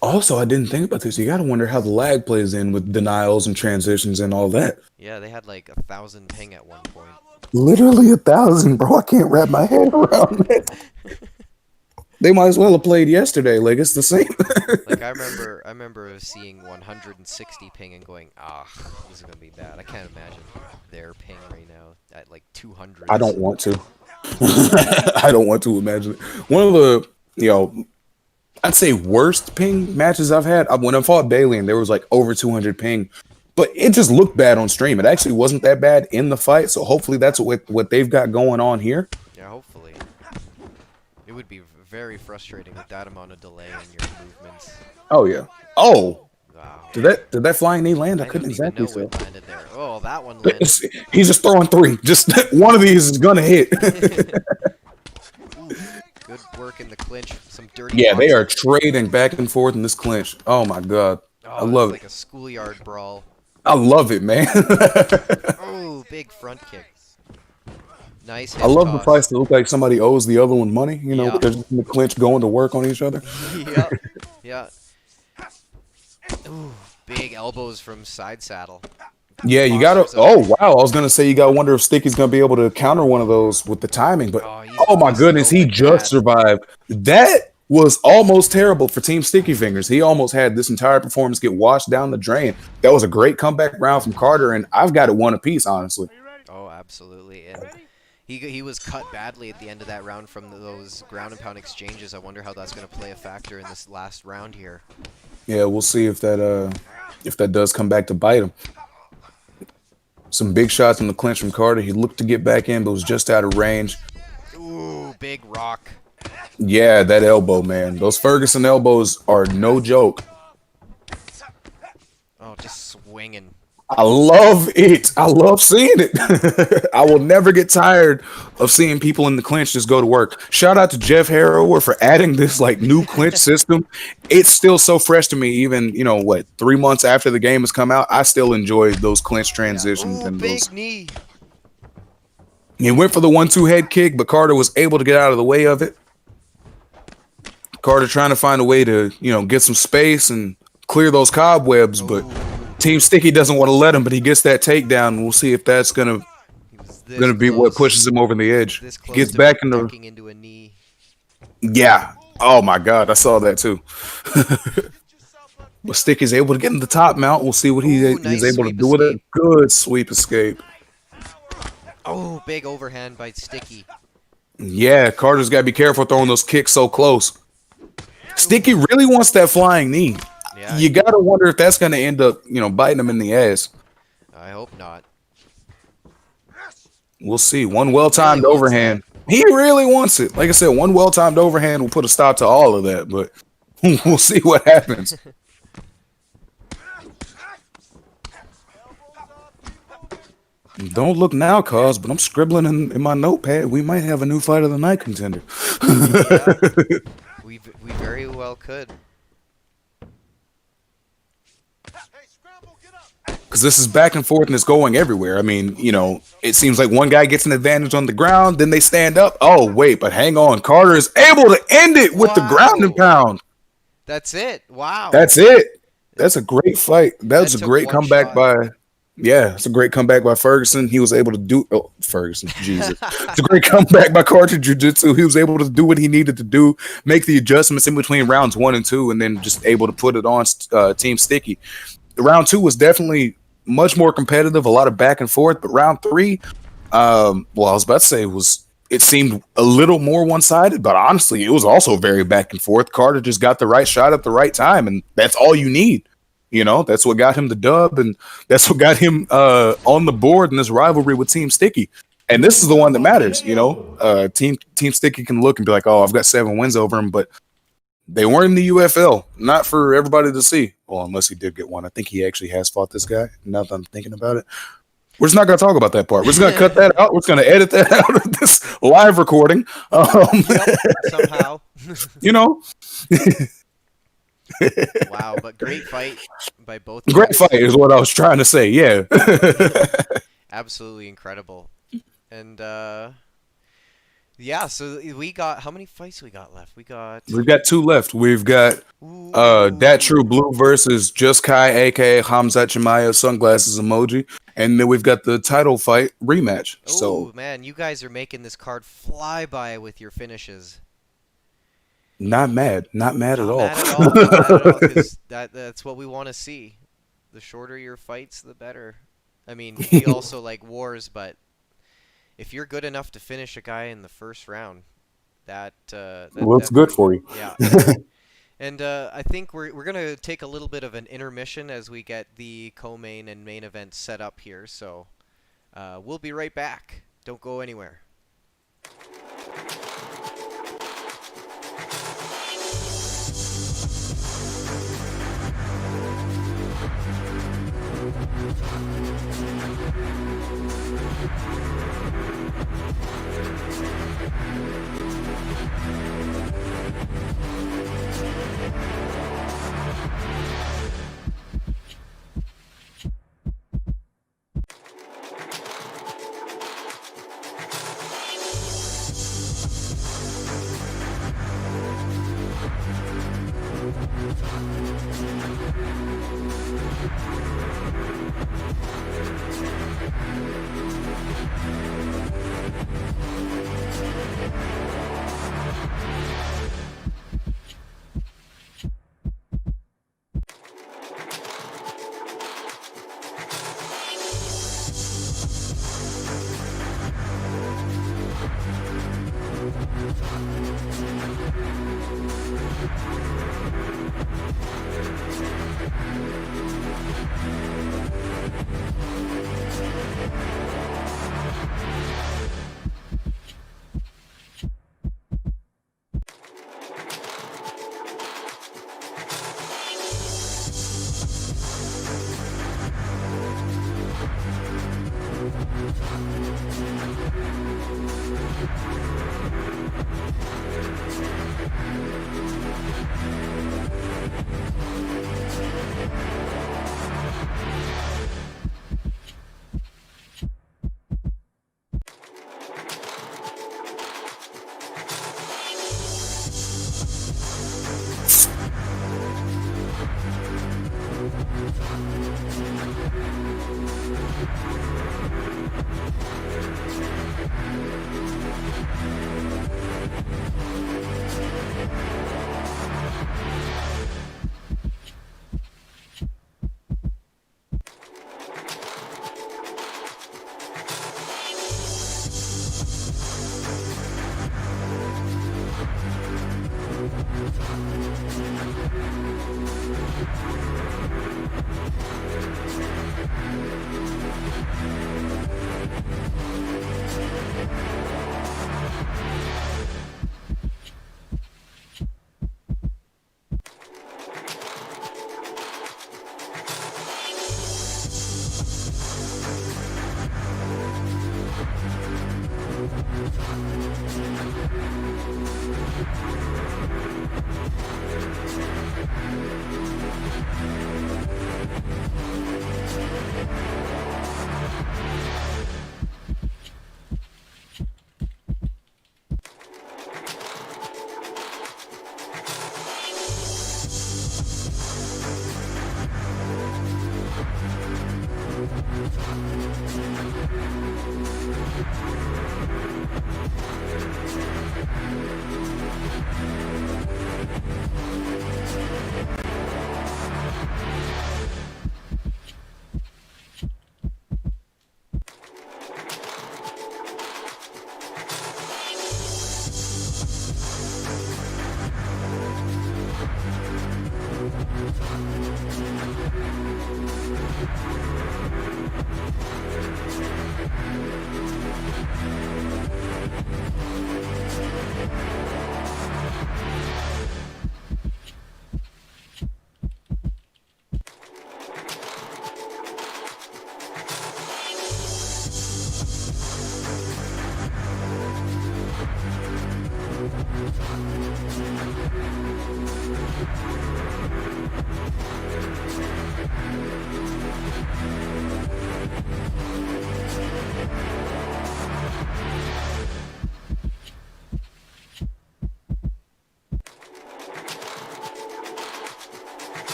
Speaker 1: Also, I didn't think about this. You got to wonder how the lag plays in with denials and transitions and all that.
Speaker 2: Yeah, they had like 1,000 ping at one point.
Speaker 1: Literally 1,000, bro. I can't wrap my head around it. They might as well have played yesterday. Like, it's the same.
Speaker 2: Like, I remember seeing 160 ping and going, this is gonna be bad. I can't imagine their ping right now at like 200.
Speaker 1: I don't want to. I don't want to imagine it. One of the, I'd say worst ping matches I've had. When I fought Bailey and there was like over 200 ping, but it just looked bad on stream. It actually wasn't that bad in the fight. So hopefully that's what they've got going on here.
Speaker 2: Yeah, hopefully. It would be very frustrating with that amount of delay in your movements.
Speaker 1: Oh yeah. Oh.
Speaker 2: Wow.
Speaker 1: Did that flying knee land? I couldn't exactly
Speaker 2: say. Landed there. Oh, that one landed.
Speaker 1: He's just throwing three. Just one of these is gonna hit.
Speaker 2: Ooh, good work in the clinch. Some dirty.
Speaker 1: Yeah, they are trading back and forth in this clinch. Oh my God. I love it.
Speaker 2: Like a schoolyard brawl.
Speaker 1: I love it, man.
Speaker 2: Oh, big front kick. Nice.
Speaker 1: I love the fights that look like somebody owes the other one money. They're just in the clinch going to work on each other.
Speaker 2: Yeah. Yeah. Ooh, big elbows from side saddle.
Speaker 1: Yeah, you gotta.
Speaker 2: Postures
Speaker 1: Oh
Speaker 2: up.
Speaker 1: wow, I was gonna say you gotta wonder if Sticky's gonna be able to counter one of those with the timing. But
Speaker 2: Oh, he's
Speaker 1: oh my
Speaker 2: busting
Speaker 1: goodness, he
Speaker 2: open
Speaker 1: just
Speaker 2: bad.
Speaker 1: survived. That was almost terrible for Team Sticky Fingers. He almost had this entire performance get washed down the drain. That was a great comeback round from Carter, and I've got it one apiece, honestly.
Speaker 2: Oh, absolutely. And he was cut badly at the end of that round from those ground and pound exchanges. I wonder how that's going to play a factor in this last round here.
Speaker 1: Yeah, we'll see if that does come back to bite him. Some big shots in the clinch from Carter. He looked to get back in, but was just out of range.
Speaker 2: Ooh, big rock.
Speaker 1: Yeah, that elbow, man. Those Ferguson elbows are no joke.
Speaker 2: Oh, just swinging.
Speaker 1: I love it. I love seeing it. I will never get tired of seeing people in the clinch just go to work. Shout out to Jeff Harrower for adding this like new clinch system. It's still so fresh to me, even 3 months after the game has come out. I still enjoy those clinch transitions
Speaker 2: Ooh,
Speaker 1: and
Speaker 2: big
Speaker 1: those.
Speaker 2: knee.
Speaker 1: He went for the 1-2 head kick, but Carter was able to get out of the way of it. Carter trying to find a way to get some space and clear those cobwebs, but Team Sticky doesn't want to let him, but he gets that takedown. We'll see if that's gonna be what pushes him over the edge.
Speaker 2: This
Speaker 1: He
Speaker 2: close
Speaker 1: gets
Speaker 2: to
Speaker 1: back in the
Speaker 2: ducking into a knee.
Speaker 1: yeah. Oh my God, I saw that too. But Sticky's able to get in the top mount. We'll see what
Speaker 2: Ooh,
Speaker 1: he's
Speaker 2: nice
Speaker 1: able to
Speaker 2: sweep
Speaker 1: do with it.
Speaker 2: escape.
Speaker 1: Good sweep escape.
Speaker 2: Oh, big overhand by Sticky.
Speaker 1: Yeah, Carter's got to be careful throwing those kicks so close. Sticky really wants that flying knee.
Speaker 2: Yeah,
Speaker 1: You got to wonder if that's going to end up, biting him in the ass.
Speaker 2: I hope not.
Speaker 1: We'll see. One well-timed
Speaker 2: Really wants
Speaker 1: overhand. He really wants it. Like I said, one well-timed overhand will put a stop to all of that, but we'll see what happens. Don't look now, cuz, but I'm scribbling in my notepad. We might have a new fight of the night contender.
Speaker 2: Yeah, we very well could.
Speaker 1: Because this is back and forth and it's going everywhere. I mean, it seems like one guy gets an advantage on the ground, then they stand up. Oh, wait, but hang on. Carter is able to end it with the ground and pound.
Speaker 2: That's it. Wow.
Speaker 1: That's it. That's a great fight. That's a
Speaker 2: took
Speaker 1: great
Speaker 2: one
Speaker 1: comeback
Speaker 2: shot.
Speaker 1: by. Yeah, it's a great comeback by Ferguson. He was able to do. Oh, Ferguson, Jesus! It's a great comeback by Carter Jiu-Jitsu. He was able to do what he needed to do, make the adjustments in between rounds 1 and 2, and then just able to put it on Team Sticky. The round 2 was definitely much more competitive, a lot of back and forth. But round 3, I was about to say it seemed a little more one-sided, but honestly, it was also very back and forth. Carter just got the right shot at the right time, and that's all you need. That's what got him the dub, and that's what got him on the board in this rivalry with Team Sticky. And this is the one that matters. Team Sticky can look and be like, "Oh, I've got 7 wins over him," but they weren't in the UFL, not for everybody to see. Well, unless he did get one. I think he actually has fought this guy. Now that I'm thinking about it, we're just not going to talk about that part. We're just going to cut that out. We're just going to edit that out of this live recording.
Speaker 2: Yep, somehow. Wow, but great fight by both
Speaker 1: Great
Speaker 2: guys.
Speaker 1: fight is what I was trying to say. Yeah.
Speaker 2: Absolutely incredible. And yeah, so we got how many fights we got left? We've got
Speaker 1: 2 left. We've got Dat True Blue versus Just Kai, aka Hamzat Chimaev, sunglasses emoji, and then we've got the title fight rematch.
Speaker 2: Oh man, you guys are making this card fly by with your finishes.
Speaker 1: Not mad at all.
Speaker 2: Not mad at all, 'cause that's what we want to see. The shorter your fights, the better. I mean, we also like wars, but if you're good enough to finish a guy in the first round, that
Speaker 1: looks good for you.
Speaker 2: Yeah. And I think we're gonna take a little bit of an intermission as we get the co-main and main event set up here. So we'll be right back. Don't go anywhere.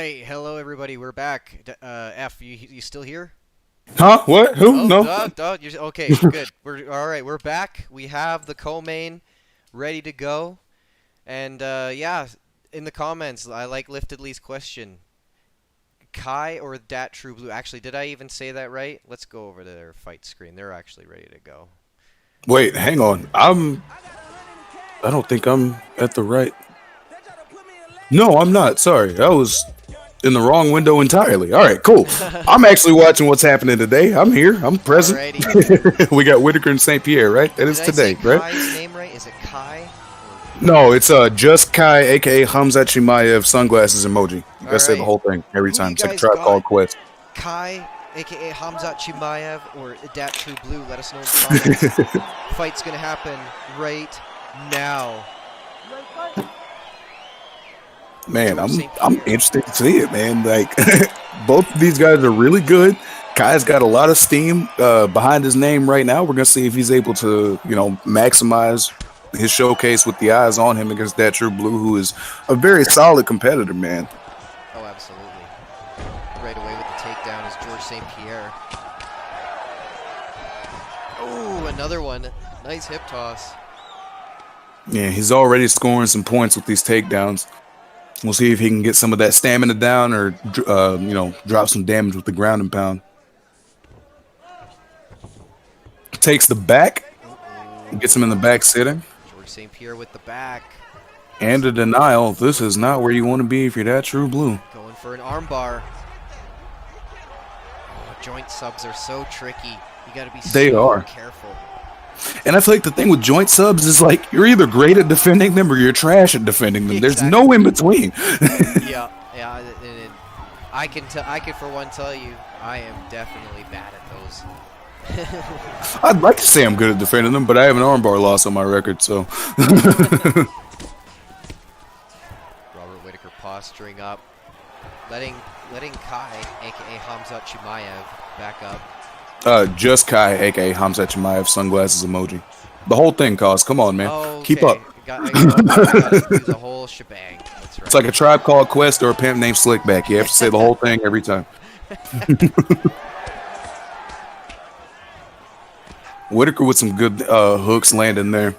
Speaker 2: right, hello everybody. We're back. F, you still here?
Speaker 1: Huh? What? Who?
Speaker 2: Oh,
Speaker 1: No.
Speaker 2: duh, duh. You're, okay, good. We're all right. We're back. We have the co-main ready to go, and yeah, in the comments, I like Lifted Lee's question: Kai or Dat True Blue? Actually, did I even say that right? Let's go over to their fight screen. They're actually ready to go.
Speaker 1: Wait, hang on. I don't think I'm at the right. No, I'm not. Sorry. I was in the wrong window entirely. All right, cool. I'm actually watching what's happening today. I'm here. I'm present.
Speaker 2: Alrighty.
Speaker 1: We got Whitaker and St. Pierre, right? That is
Speaker 2: Did I say
Speaker 1: today, right?
Speaker 2: Kai's name right? Is it Kai?
Speaker 1: No, it's just Kai, aka Hamzat Chimaev, sunglasses emoji. You gotta say the
Speaker 2: Alright.
Speaker 1: whole thing every
Speaker 2: Who
Speaker 1: time.
Speaker 2: you
Speaker 1: It's like a
Speaker 2: guys
Speaker 1: Tribe
Speaker 2: got?
Speaker 1: Called Quest.
Speaker 2: Kai, aka Hamzat Chimaev, or Dat True Blue? Let us know in the comments. Fight's gonna happen right now.
Speaker 1: Man,
Speaker 2: George St.
Speaker 1: I'm
Speaker 2: Pierre.
Speaker 1: interested to see it, man. Like both of these guys are really good. Kai's got a lot of steam behind his name right now. We're gonna see if he's able to, maximize his showcase with the eyes on him against that True Blue, who is a very solid competitor, man.
Speaker 2: Oh, absolutely. Right away with the takedown is George St. Pierre. Oh, another one. Nice hip toss.
Speaker 1: Yeah, he's already scoring some points with these takedowns. We'll see if he can get some of that stamina down or, drop some damage with the ground and pound. Takes the back, gets him in the back sitting.
Speaker 2: George St. Pierre with the back.
Speaker 1: And a denial. This is not where you want to be if you're that True Blue.
Speaker 2: Going for an armbar. Oh, joint subs are so tricky. You gotta be so careful.
Speaker 1: And I feel like the thing with joint subs is like you're either great at defending them or you're trash at defending them. There's no in between.
Speaker 2: Yeah. And I can for one tell you, I am definitely bad at those.
Speaker 1: I'd like to say I'm good at defending them, but I have an armbar loss on my record, so.
Speaker 2: Robert Whitaker posturing up, letting Kai, aka Hamzat Chimaev, back up.
Speaker 1: Just Kai, aka Hamzat Chimaev, sunglasses emoji. The whole thing, cause come on, man, keep up.
Speaker 2: I gotta do the whole shebang. That's right.
Speaker 1: It's like a Tribe Called Quest or a pimp named Slickback. You have to say the whole thing every time. Whitaker with some good hooks landing there.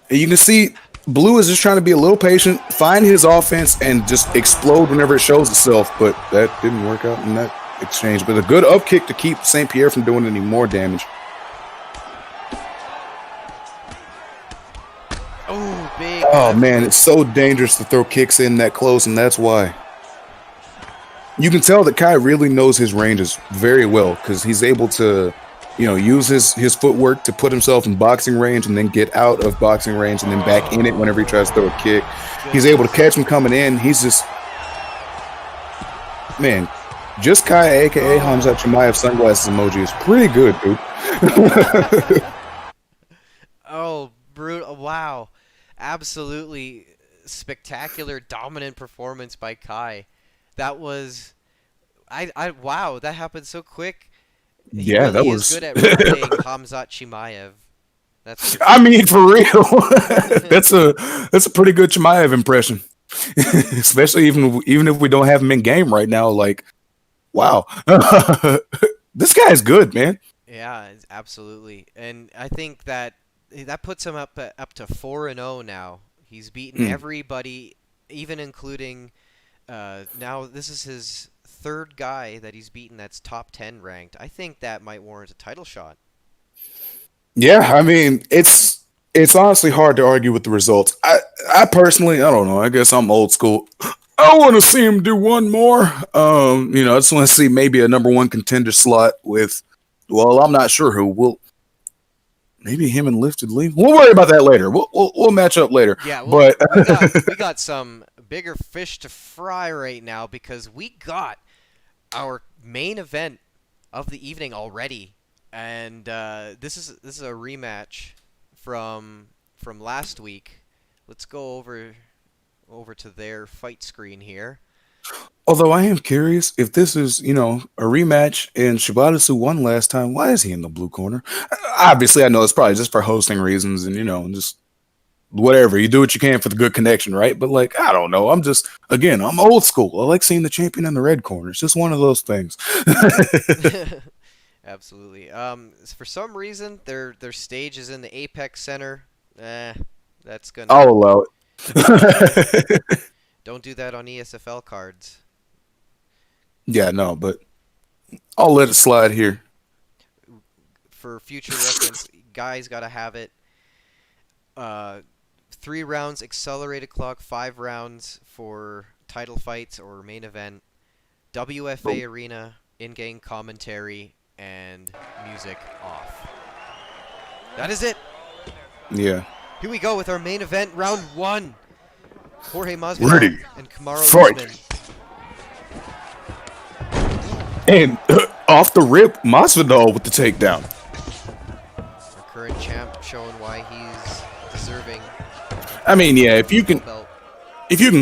Speaker 1: And you can see Blue is just trying to be a little patient, find his offense, and just explode whenever it shows itself. But that didn't work out in that exchange. But a good up kick to keep St. Pierre from doing any more damage.
Speaker 2: Oh, big.
Speaker 1: Oh, man, it's so dangerous to throw kicks in that close, and that's why. You can tell that Kai really knows his ranges very well because he's able to, use his footwork to put himself in boxing range and then get out of boxing range and then back in it whenever he tries to throw a kick. He's able to catch him coming in. He's just, man, just Kai, a.k.a. Hamzat Chimaev sunglasses emoji is pretty good, dude.
Speaker 2: Oh, brutal. Wow. Absolutely spectacular, dominant performance by Kai. That was, wow, that happened so quick. He
Speaker 1: Yeah,
Speaker 2: really
Speaker 1: that
Speaker 2: is
Speaker 1: was
Speaker 2: good at relaying Hamzat Chimaev. That's
Speaker 1: I mean, for real. that's a pretty good Chimaev impression. Especially even if we don't have him in game right now, like, wow. This guy is good, man.
Speaker 2: yeah, absolutely. And I think that puts him up to 4-0 now. He's beaten everybody, even including now this is his third guy that he's beaten that's top 10 ranked. I think that might warrant a title shot.
Speaker 1: Yeah, I mean, it's honestly hard to argue with the results. I personally, I don't know. I guess I'm old school. I want to see him do one more. I just want to see maybe a number one contender slot with. Well, I'm not sure who will. Maybe him and Lifted Lee. We'll worry about that later. We'll match up later.
Speaker 2: Yeah,
Speaker 1: but
Speaker 2: we got some bigger fish to fry right now because we got our main event of the evening already, and this is a rematch from last week. Let's go over to their fight screen here.
Speaker 1: Although I am curious if this is, a rematch and Shibatasu won last time, why is he in the blue corner? Obviously, I know it's probably just for hosting reasons and, just whatever. You do what you can for the good connection, right? But like, I don't know. I'm old school. I like seeing the champion in the red corner. It's just one of those things.
Speaker 2: Absolutely. For some reason, their stage is in the Apex Center. That's gonna
Speaker 1: I'll allow it.
Speaker 2: don't do that on ESFL cards.
Speaker 1: Yeah, no, but I'll let it slide here.
Speaker 2: For future reference, guys gotta have it. 3 rounds accelerated clock, 5 rounds for title fights or main event. WFA arena, in-game commentary, and music off. That is it.
Speaker 1: Yeah.
Speaker 2: Here we go with our main event, round 1. Jorge
Speaker 1: Ready.
Speaker 2: Masvidal and Kamaru
Speaker 1: Fight.
Speaker 2: Usman.
Speaker 1: And off the rip, Masvidal with the takedown.
Speaker 2: Our current champ showing why he's deserving.
Speaker 1: I mean, yeah, if you can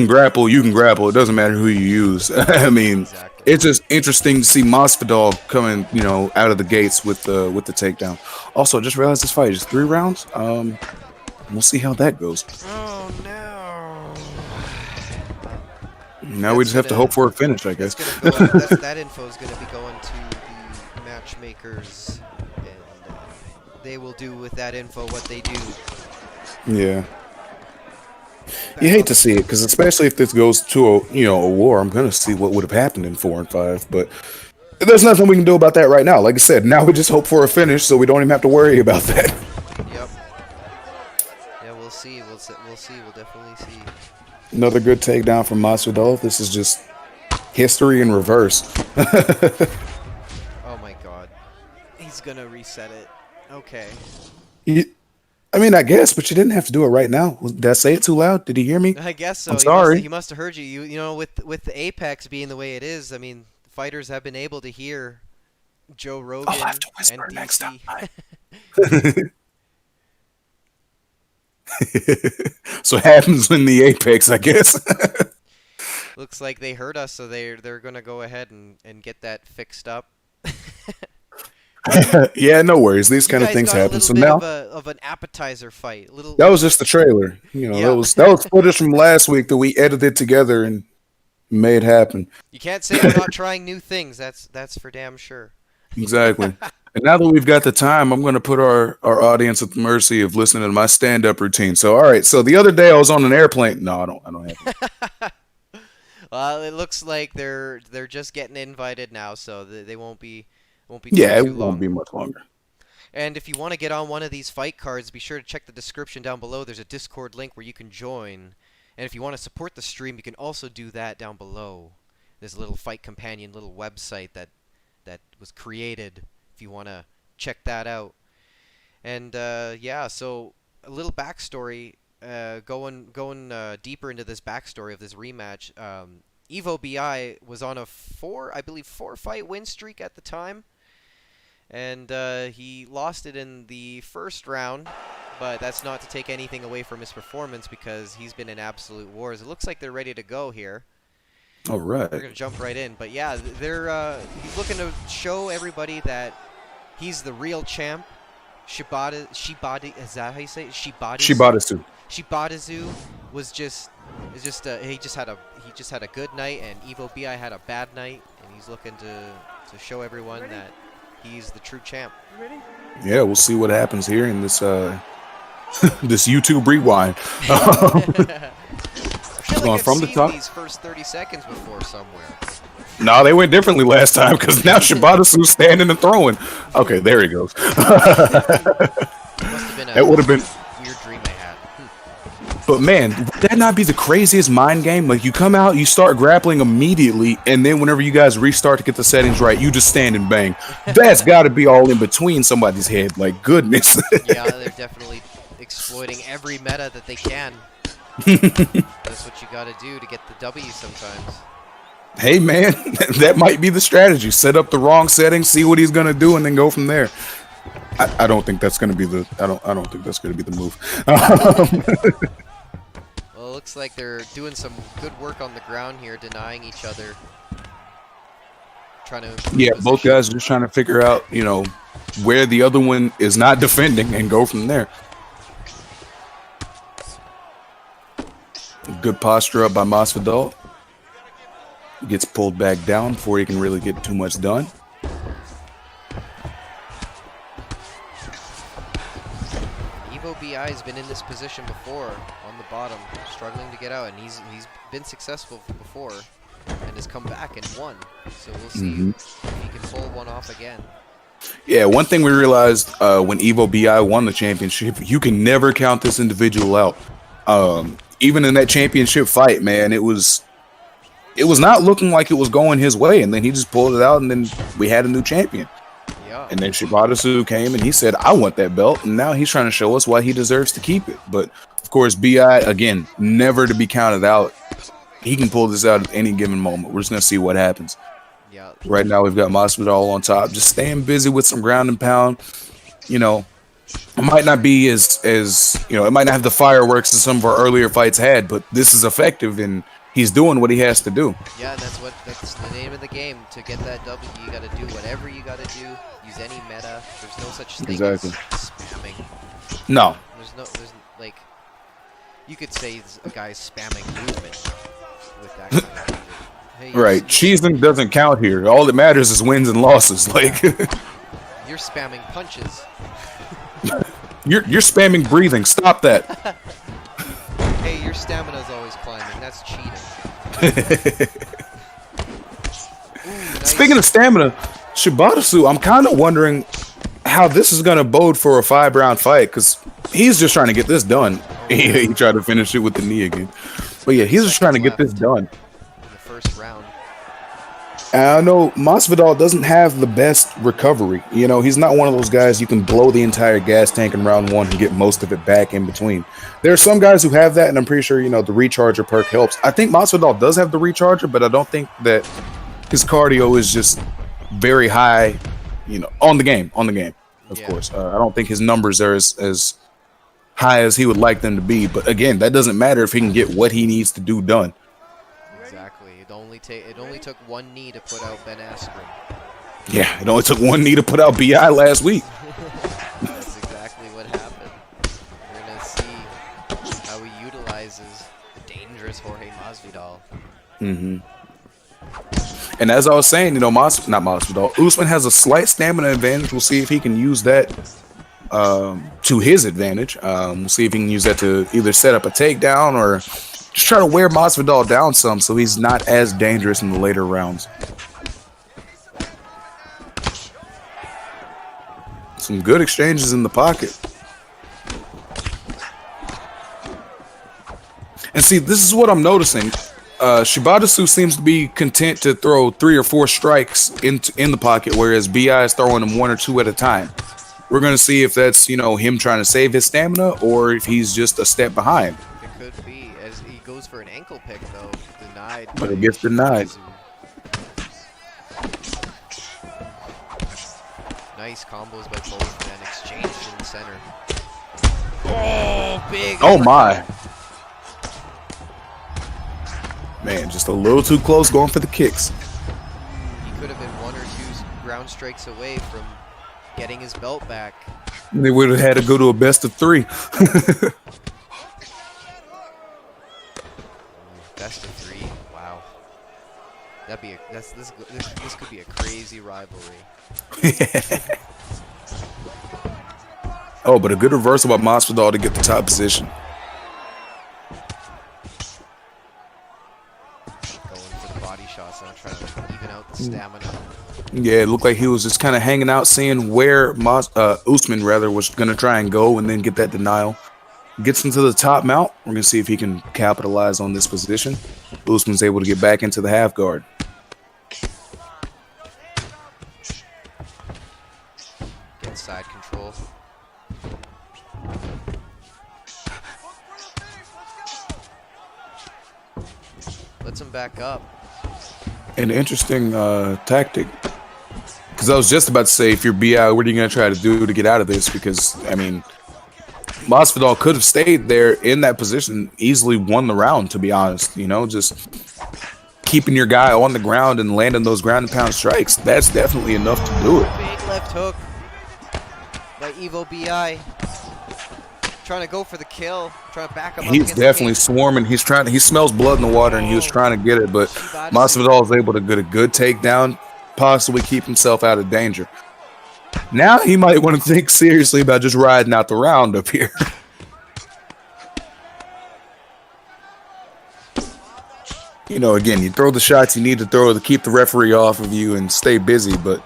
Speaker 1: grapple, you can grapple. It doesn't matter who you use. I mean,
Speaker 2: Exactly.
Speaker 1: it's just interesting to see Masvidal coming, out of the gates with the takedown. Also, just realized this fight is 3 rounds. We'll see how that goes.
Speaker 2: Oh no.
Speaker 1: Now we just have to hope for a finish, I guess.
Speaker 2: That info is going to be going to the matchmakers, and they will do with that info what they do.
Speaker 1: Yeah. You hate to see it, because especially if this goes to a war, I'm gonna see what would have happened in 4 and 5. But there's nothing we can do about that right now. Like I said, now we just hope for a finish, so we don't even have to worry about that.
Speaker 2: Yep. Yeah, we'll see. We'll see. We'll definitely see.
Speaker 1: Another good takedown from Masvidal. This is just history in reverse.
Speaker 2: Oh my God. He's gonna reset it. Okay.
Speaker 1: I guess, but you didn't have to do it right now. Did I say it too loud? Did he hear me?
Speaker 2: I guess so.
Speaker 1: I'm sorry.
Speaker 2: He must have heard you. You know, with the Apex being the way it is, I mean, fighters have been able to hear Joe Rogan
Speaker 1: I'll have to whisper
Speaker 2: and
Speaker 1: next
Speaker 2: DC.
Speaker 1: time. So it happens in the Apex, I guess.
Speaker 2: Looks like they heard us, so they're gonna go ahead and get that fixed up.
Speaker 1: Yeah, no worries. These kind of things happen. So now
Speaker 2: of an appetizer fight.
Speaker 1: that was just the trailer.
Speaker 2: Yeah.
Speaker 1: That was footage from last week that we edited together and made happen.
Speaker 2: You can't say we're not trying new things. That's for damn sure.
Speaker 1: Exactly. And now that we've got the time, I'm going to put our audience at the mercy of listening to my stand-up routine. So, all right. So the other day I was on an airplane. No, I don't have it.
Speaker 2: Well, it looks like they're just getting invited now, so they won't be
Speaker 1: Yeah,
Speaker 2: too
Speaker 1: it
Speaker 2: long.
Speaker 1: won't be much longer.
Speaker 2: And if you want to get on one of these fight cards, be sure to check the description down below. There's a Discord link where you can join. And if you want to support the stream, you can also do that down below. There's a little Fight Companion little website that was created if you want to check that out. And yeah, so a little backstory, going deeper into this backstory of this rematch. Evo BI was on a 4-fight win streak at the time. And he lost it in the first round, but that's not to take anything away from his performance because he's been in absolute wars. It looks like they're ready to go here.
Speaker 1: All right.
Speaker 2: We're gonna jump right in, but yeah, he's looking to show everybody that he's the real champ. Shibata, is that how you say it?
Speaker 1: Shibatasu.
Speaker 2: Shibatazu he just had a good night, and Evo Bi had a bad night, and he's looking to show everyone that he's the true champ.
Speaker 1: Yeah, we'll see what happens here in this this YouTube rewind.
Speaker 2: I feel like
Speaker 1: from
Speaker 2: I've
Speaker 1: the
Speaker 2: seen
Speaker 1: top.
Speaker 2: these first 30 seconds before somewhere.
Speaker 1: No, they went differently last time because now Shibatasu's standing and throwing. Okay, there he goes.
Speaker 2: Must have been
Speaker 1: That would have been.
Speaker 2: weird dream I had.
Speaker 1: But man, would that not be the craziest mind game? Like you come out, you start grappling immediately, and then whenever you guys restart to get the settings right, you just stand and bang. That's got to be all in between somebody's head. Like goodness.
Speaker 2: Yeah, they're definitely exploiting every meta that they can. That's what you got to do to get the W sometimes.
Speaker 1: Hey man, that might be the strategy. Set up the wrong settings, see what he's gonna do, and then go from there. I don't think that's gonna be the. I don't think that's gonna be the move.
Speaker 2: Well, it looks like they're doing some good work on the ground here, denying each other. Trying to
Speaker 1: Yeah, both guys are just trying to figure out, where the other one is not defending and go from there. Good posture up by Masvidal. Gets pulled back down before he can really get too much done.
Speaker 2: Evo BI has been in this position before on the bottom, struggling to get out, and he's been successful before and has come back and won. So we'll see if he can pull one off again.
Speaker 1: Yeah, one thing we realized when Evo BI won the championship, you can never count this individual out. Even in that championship fight, man, it was not looking like it was going his way, and then he just pulled it out, and then we had a new champion.
Speaker 2: Yeah.
Speaker 1: And then Shibata came, and he said, I want that belt, and now he's trying to show us why he deserves to keep it. But, of course, BI, again, never to be counted out. He can pull this out at any given moment. We're just going to see what happens.
Speaker 2: Yeah.
Speaker 1: Right now, we've got Masvidal on top, just staying busy with some ground and pound. You know, it might not be as it might not have the fireworks that some of our earlier fights had, but this is effective, and he's doing what he has to do.
Speaker 2: Yeah, and that's the name of the game. To get that W, you got to do whatever you got to do. Use any meta. There's no such thing as spamming.
Speaker 1: No.
Speaker 2: There's like, you could say a guy's spamming movement with that kind of movement. Hey,
Speaker 1: Right. Cheesing doesn't count here. All that matters is wins and losses. Like
Speaker 2: you're spamming punches.
Speaker 1: you're spamming breathing. Stop that.
Speaker 2: Hey, your stamina's always climbing. That's cheating. Ooh, nice.
Speaker 1: Speaking of stamina, Shibata, I'm kind of wondering how this is going to bode for a 5-round fight, because he's just trying to get this done. He tried to finish it with the knee again. But yeah, he's just trying to get this done.
Speaker 2: In the first round.
Speaker 1: And I know Masvidal doesn't have the best recovery. You know, he's not one of those guys you can blow the entire gas tank in round one and get most of it back in between. There are some guys who have that, and I'm pretty sure, the recharger perk helps. I think Masvidal does have the recharger, but I don't think that his cardio is just very high, on the game, of course. I don't think his numbers are as high as he would like them to be. But again, that doesn't matter if he can get what he needs to do done.
Speaker 2: Exactly. It only took one knee to put out Ben Askren.
Speaker 1: Yeah, it only took one knee to put out BI last week.
Speaker 2: That's exactly what happened. We're going to see how he utilizes the dangerous Jorge Masvidal.
Speaker 1: And as I was saying, not Masvidal, Usman has a slight stamina advantage. We'll see if he can use that to his advantage. We'll see if he can use that to either set up a takedown or just try to wear Masvidal down some so he's not as dangerous in the later rounds. Some good exchanges in the pocket. And see, this is what I'm noticing. Shibata seems to be content to throw 3 or 4 strikes in the pocket, whereas BI is throwing them 1 or 2 at a time. We're going to see if that's, him trying to save his stamina or if he's just a step behind.
Speaker 2: It could be, as he goes for an ankle pick, though. Denied.
Speaker 1: But it gets denied.
Speaker 2: Nice combos by both men, exchanged in the center. Oh, big.
Speaker 1: Oh, my. Man, just a little too close going for the kicks.
Speaker 2: He could have been 1 or 2 ground strikes away from getting his belt back.
Speaker 1: They would have had to go to a best of 3.
Speaker 2: Best of 3. Wow. This could be a crazy rivalry.
Speaker 1: Oh, but a good reversal by Masvidal to get the top position.
Speaker 2: Shots now, trying to even out the stamina.
Speaker 1: Yeah, it looked like he was just kind of hanging out, seeing where Usman was going to try and go and then get that denial. Gets into the top mount. We're going to see if he can capitalize on this position. Usman's able to get back into the half guard.
Speaker 2: Get side control. Lets him back up.
Speaker 1: An interesting tactic, because I was just about to say, if you're BI, what are you going to try to do to get out of this? Because, Masvidal could have stayed there in that position, easily won the round, to be honest. Just keeping your guy on the ground and landing those ground and pound strikes, that's definitely enough to do it.
Speaker 2: Big left hook by Evo BI. trying to go for the kill, trying to back him up
Speaker 1: He's
Speaker 2: against the
Speaker 1: definitely
Speaker 2: cage.
Speaker 1: swarming. He smells blood in the water, and he was
Speaker 2: Oh,
Speaker 1: trying to get it, but
Speaker 2: Shibata.
Speaker 1: Masvidal was able to get a good takedown, possibly keep himself out of danger. Now he might want to think seriously about just riding out the round up here. You know, again, you throw the shots you need to throw to keep the referee off of you and stay busy, but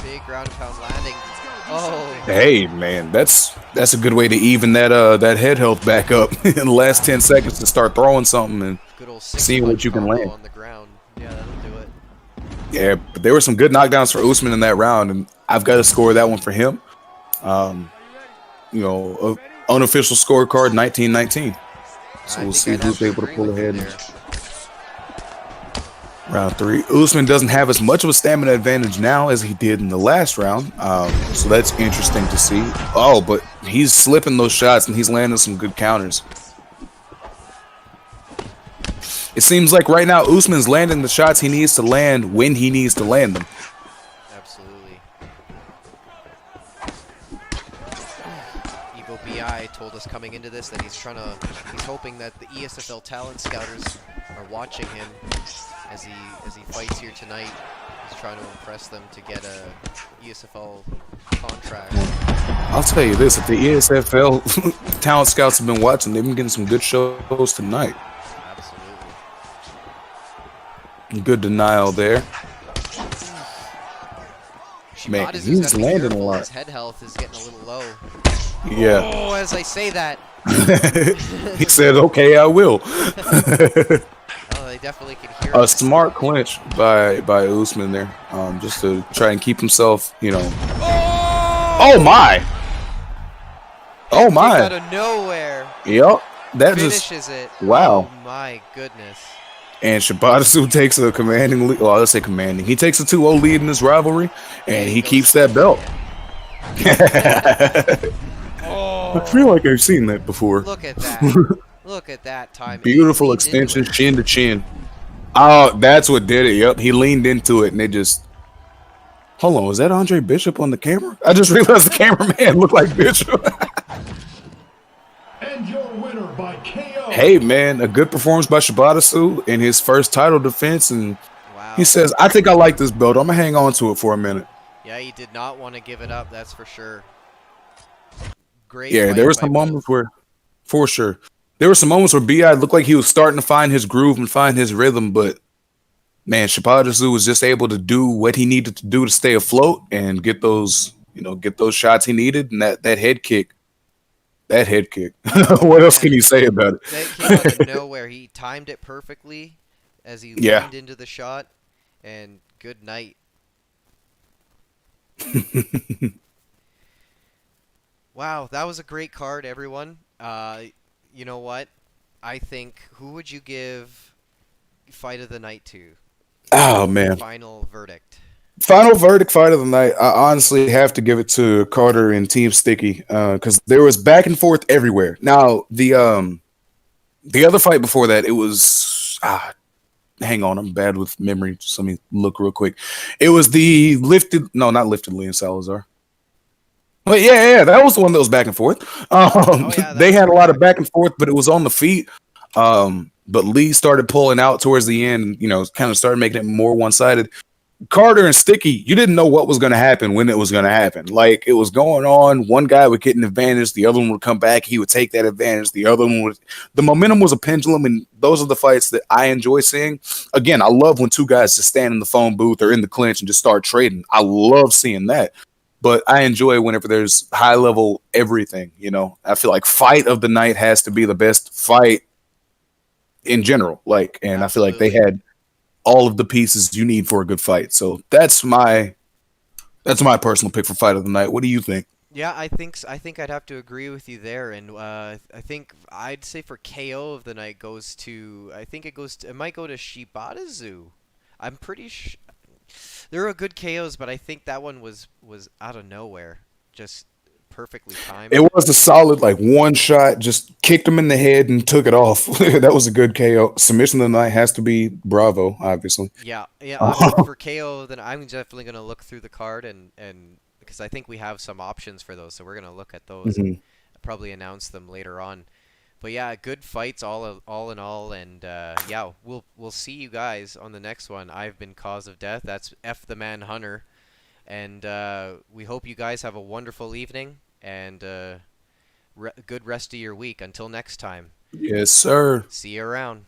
Speaker 2: Big ground and pound landing. Oh,
Speaker 1: hey, man, that's a good way to even that head health back up in the last 10 seconds to start throwing something and
Speaker 2: good old
Speaker 1: seeing what you can land.
Speaker 2: on the ground. Yeah, that'll do it.
Speaker 1: Yeah, but there were some good knockdowns for Usman in that round, and I've got to score that one for him. You know, unofficial scorecard 19-19. So we'll see who's able to pull ahead. Round 3. Usman doesn't have as much of a stamina advantage now as he did in the last round. So that's interesting to see. Oh, but he's slipping those shots and he's landing some good counters. It seems like right now Usman's landing the shots he needs to land when he needs to land them.
Speaker 2: Absolutely. Evo BI told us coming into this that he's hoping that the ESFL talent scouters are watching him as he fights here tonight. He's trying to impress them to get a ESFL contract.
Speaker 1: I'll tell you this, if the ESFL talent scouts have been watching, they've been getting some good shows tonight.
Speaker 2: Absolutely.
Speaker 1: Good denial there. Man,
Speaker 2: Shibata's
Speaker 1: he's landing a lot.
Speaker 2: His head health is getting a little low.
Speaker 1: Yeah.
Speaker 2: Oh, as I say that.
Speaker 1: He said, okay, I will.
Speaker 2: Oh, they definitely can hear
Speaker 1: A smart clinch by Usman there, just to try and keep himself, you know. Oh my! Oh my!
Speaker 2: Out of nowhere.
Speaker 1: Yep, that
Speaker 2: Finishes it.
Speaker 1: Wow.
Speaker 2: Oh my goodness.
Speaker 1: And Shibata takes a commanding lead. Well, let's say commanding. He takes a 2-0 lead in this rivalry, and he keeps that belt.
Speaker 2: Oh.
Speaker 1: I feel like I've seen that before.
Speaker 2: Look at that. Look at that time.
Speaker 1: Beautiful extension, chin to chin. Oh, that's what did it. Yep, he leaned into it, and they just. Hold on, was that Andre Bishop on the camera? I just realized the cameraman looked like Bishop.
Speaker 3: And your winner by KO.
Speaker 1: Hey, man, a good performance by Shibata in his first title defense, and
Speaker 2: wow.
Speaker 1: He says, I think I like this belt. I'm going to hang on to it for a minute.
Speaker 2: Yeah, he did not want to give it up, that's for sure. Great.
Speaker 1: Yeah, there were some moments where, for sure, there were some moments where BI looked like he was starting to find his groove and find his rhythm, but man, Shibata was just able to do what he needed to do to stay afloat and get those, get those shots he needed, and that head kick. That head kick. What else can you say about it?
Speaker 2: That came out of nowhere. He timed it perfectly as he leaned into the shot, and good night. Wow, that was a great card, everyone. You know what? I think, who would you give Fight of the Night to?
Speaker 1: Oh, man.
Speaker 2: Final verdict.
Speaker 1: Final verdict, Fight of the Night. I honestly have to give it to Carter and Team Sticky because there was back and forth everywhere. Now, the other fight before that, it was... hang on, I'm bad with memory. Just let me look real quick. It was the not lifted Leon Salazar. But yeah, that was the one that was back and forth. They had a lot of back and forth, but it was on the feet. But Lee started pulling out towards the end, kind of started making it more one-sided. Carter and Sticky, you didn't know what was going to happen when it was going to happen. Like, it was going on. One guy would get an advantage. The other one would come back. He would take that advantage. The other one would... The momentum was a pendulum, and those are the fights that I enjoy seeing. Again, I love when two guys just stand in the phone booth or in the clinch and just start trading. I love seeing that. But I enjoy whenever there's high-level everything, I feel like Fight of the Night has to be the best fight in general. And I feel like they had all of the pieces you need for a good fight. So that's my personal pick for Fight of the Night. What do you think?
Speaker 2: Yeah, I think I'd have to agree with you there, and I think I'd say for KO of the night it might go to Shibata. I'm pretty sure there were good KOs, but I think that one was out of nowhere, just perfectly timed.
Speaker 1: It was a solid one shot, just kicked him in the head and took it off. That was a good KO. Submission of the night has to be Bravo, obviously.
Speaker 2: Yeah. For KO, then I'm definitely gonna look through the card and because I think we have some options for those, so we're gonna look at those.
Speaker 1: Mm-hmm.
Speaker 2: probably announce them later on. But yeah, good fights all in all, and yeah, we'll see you guys on the next one. I've been Cause of Death. That's F the Man Hunter, and we hope you guys have a wonderful evening and good rest of your week. Until next time,
Speaker 1: Yes, sir.
Speaker 2: see you around.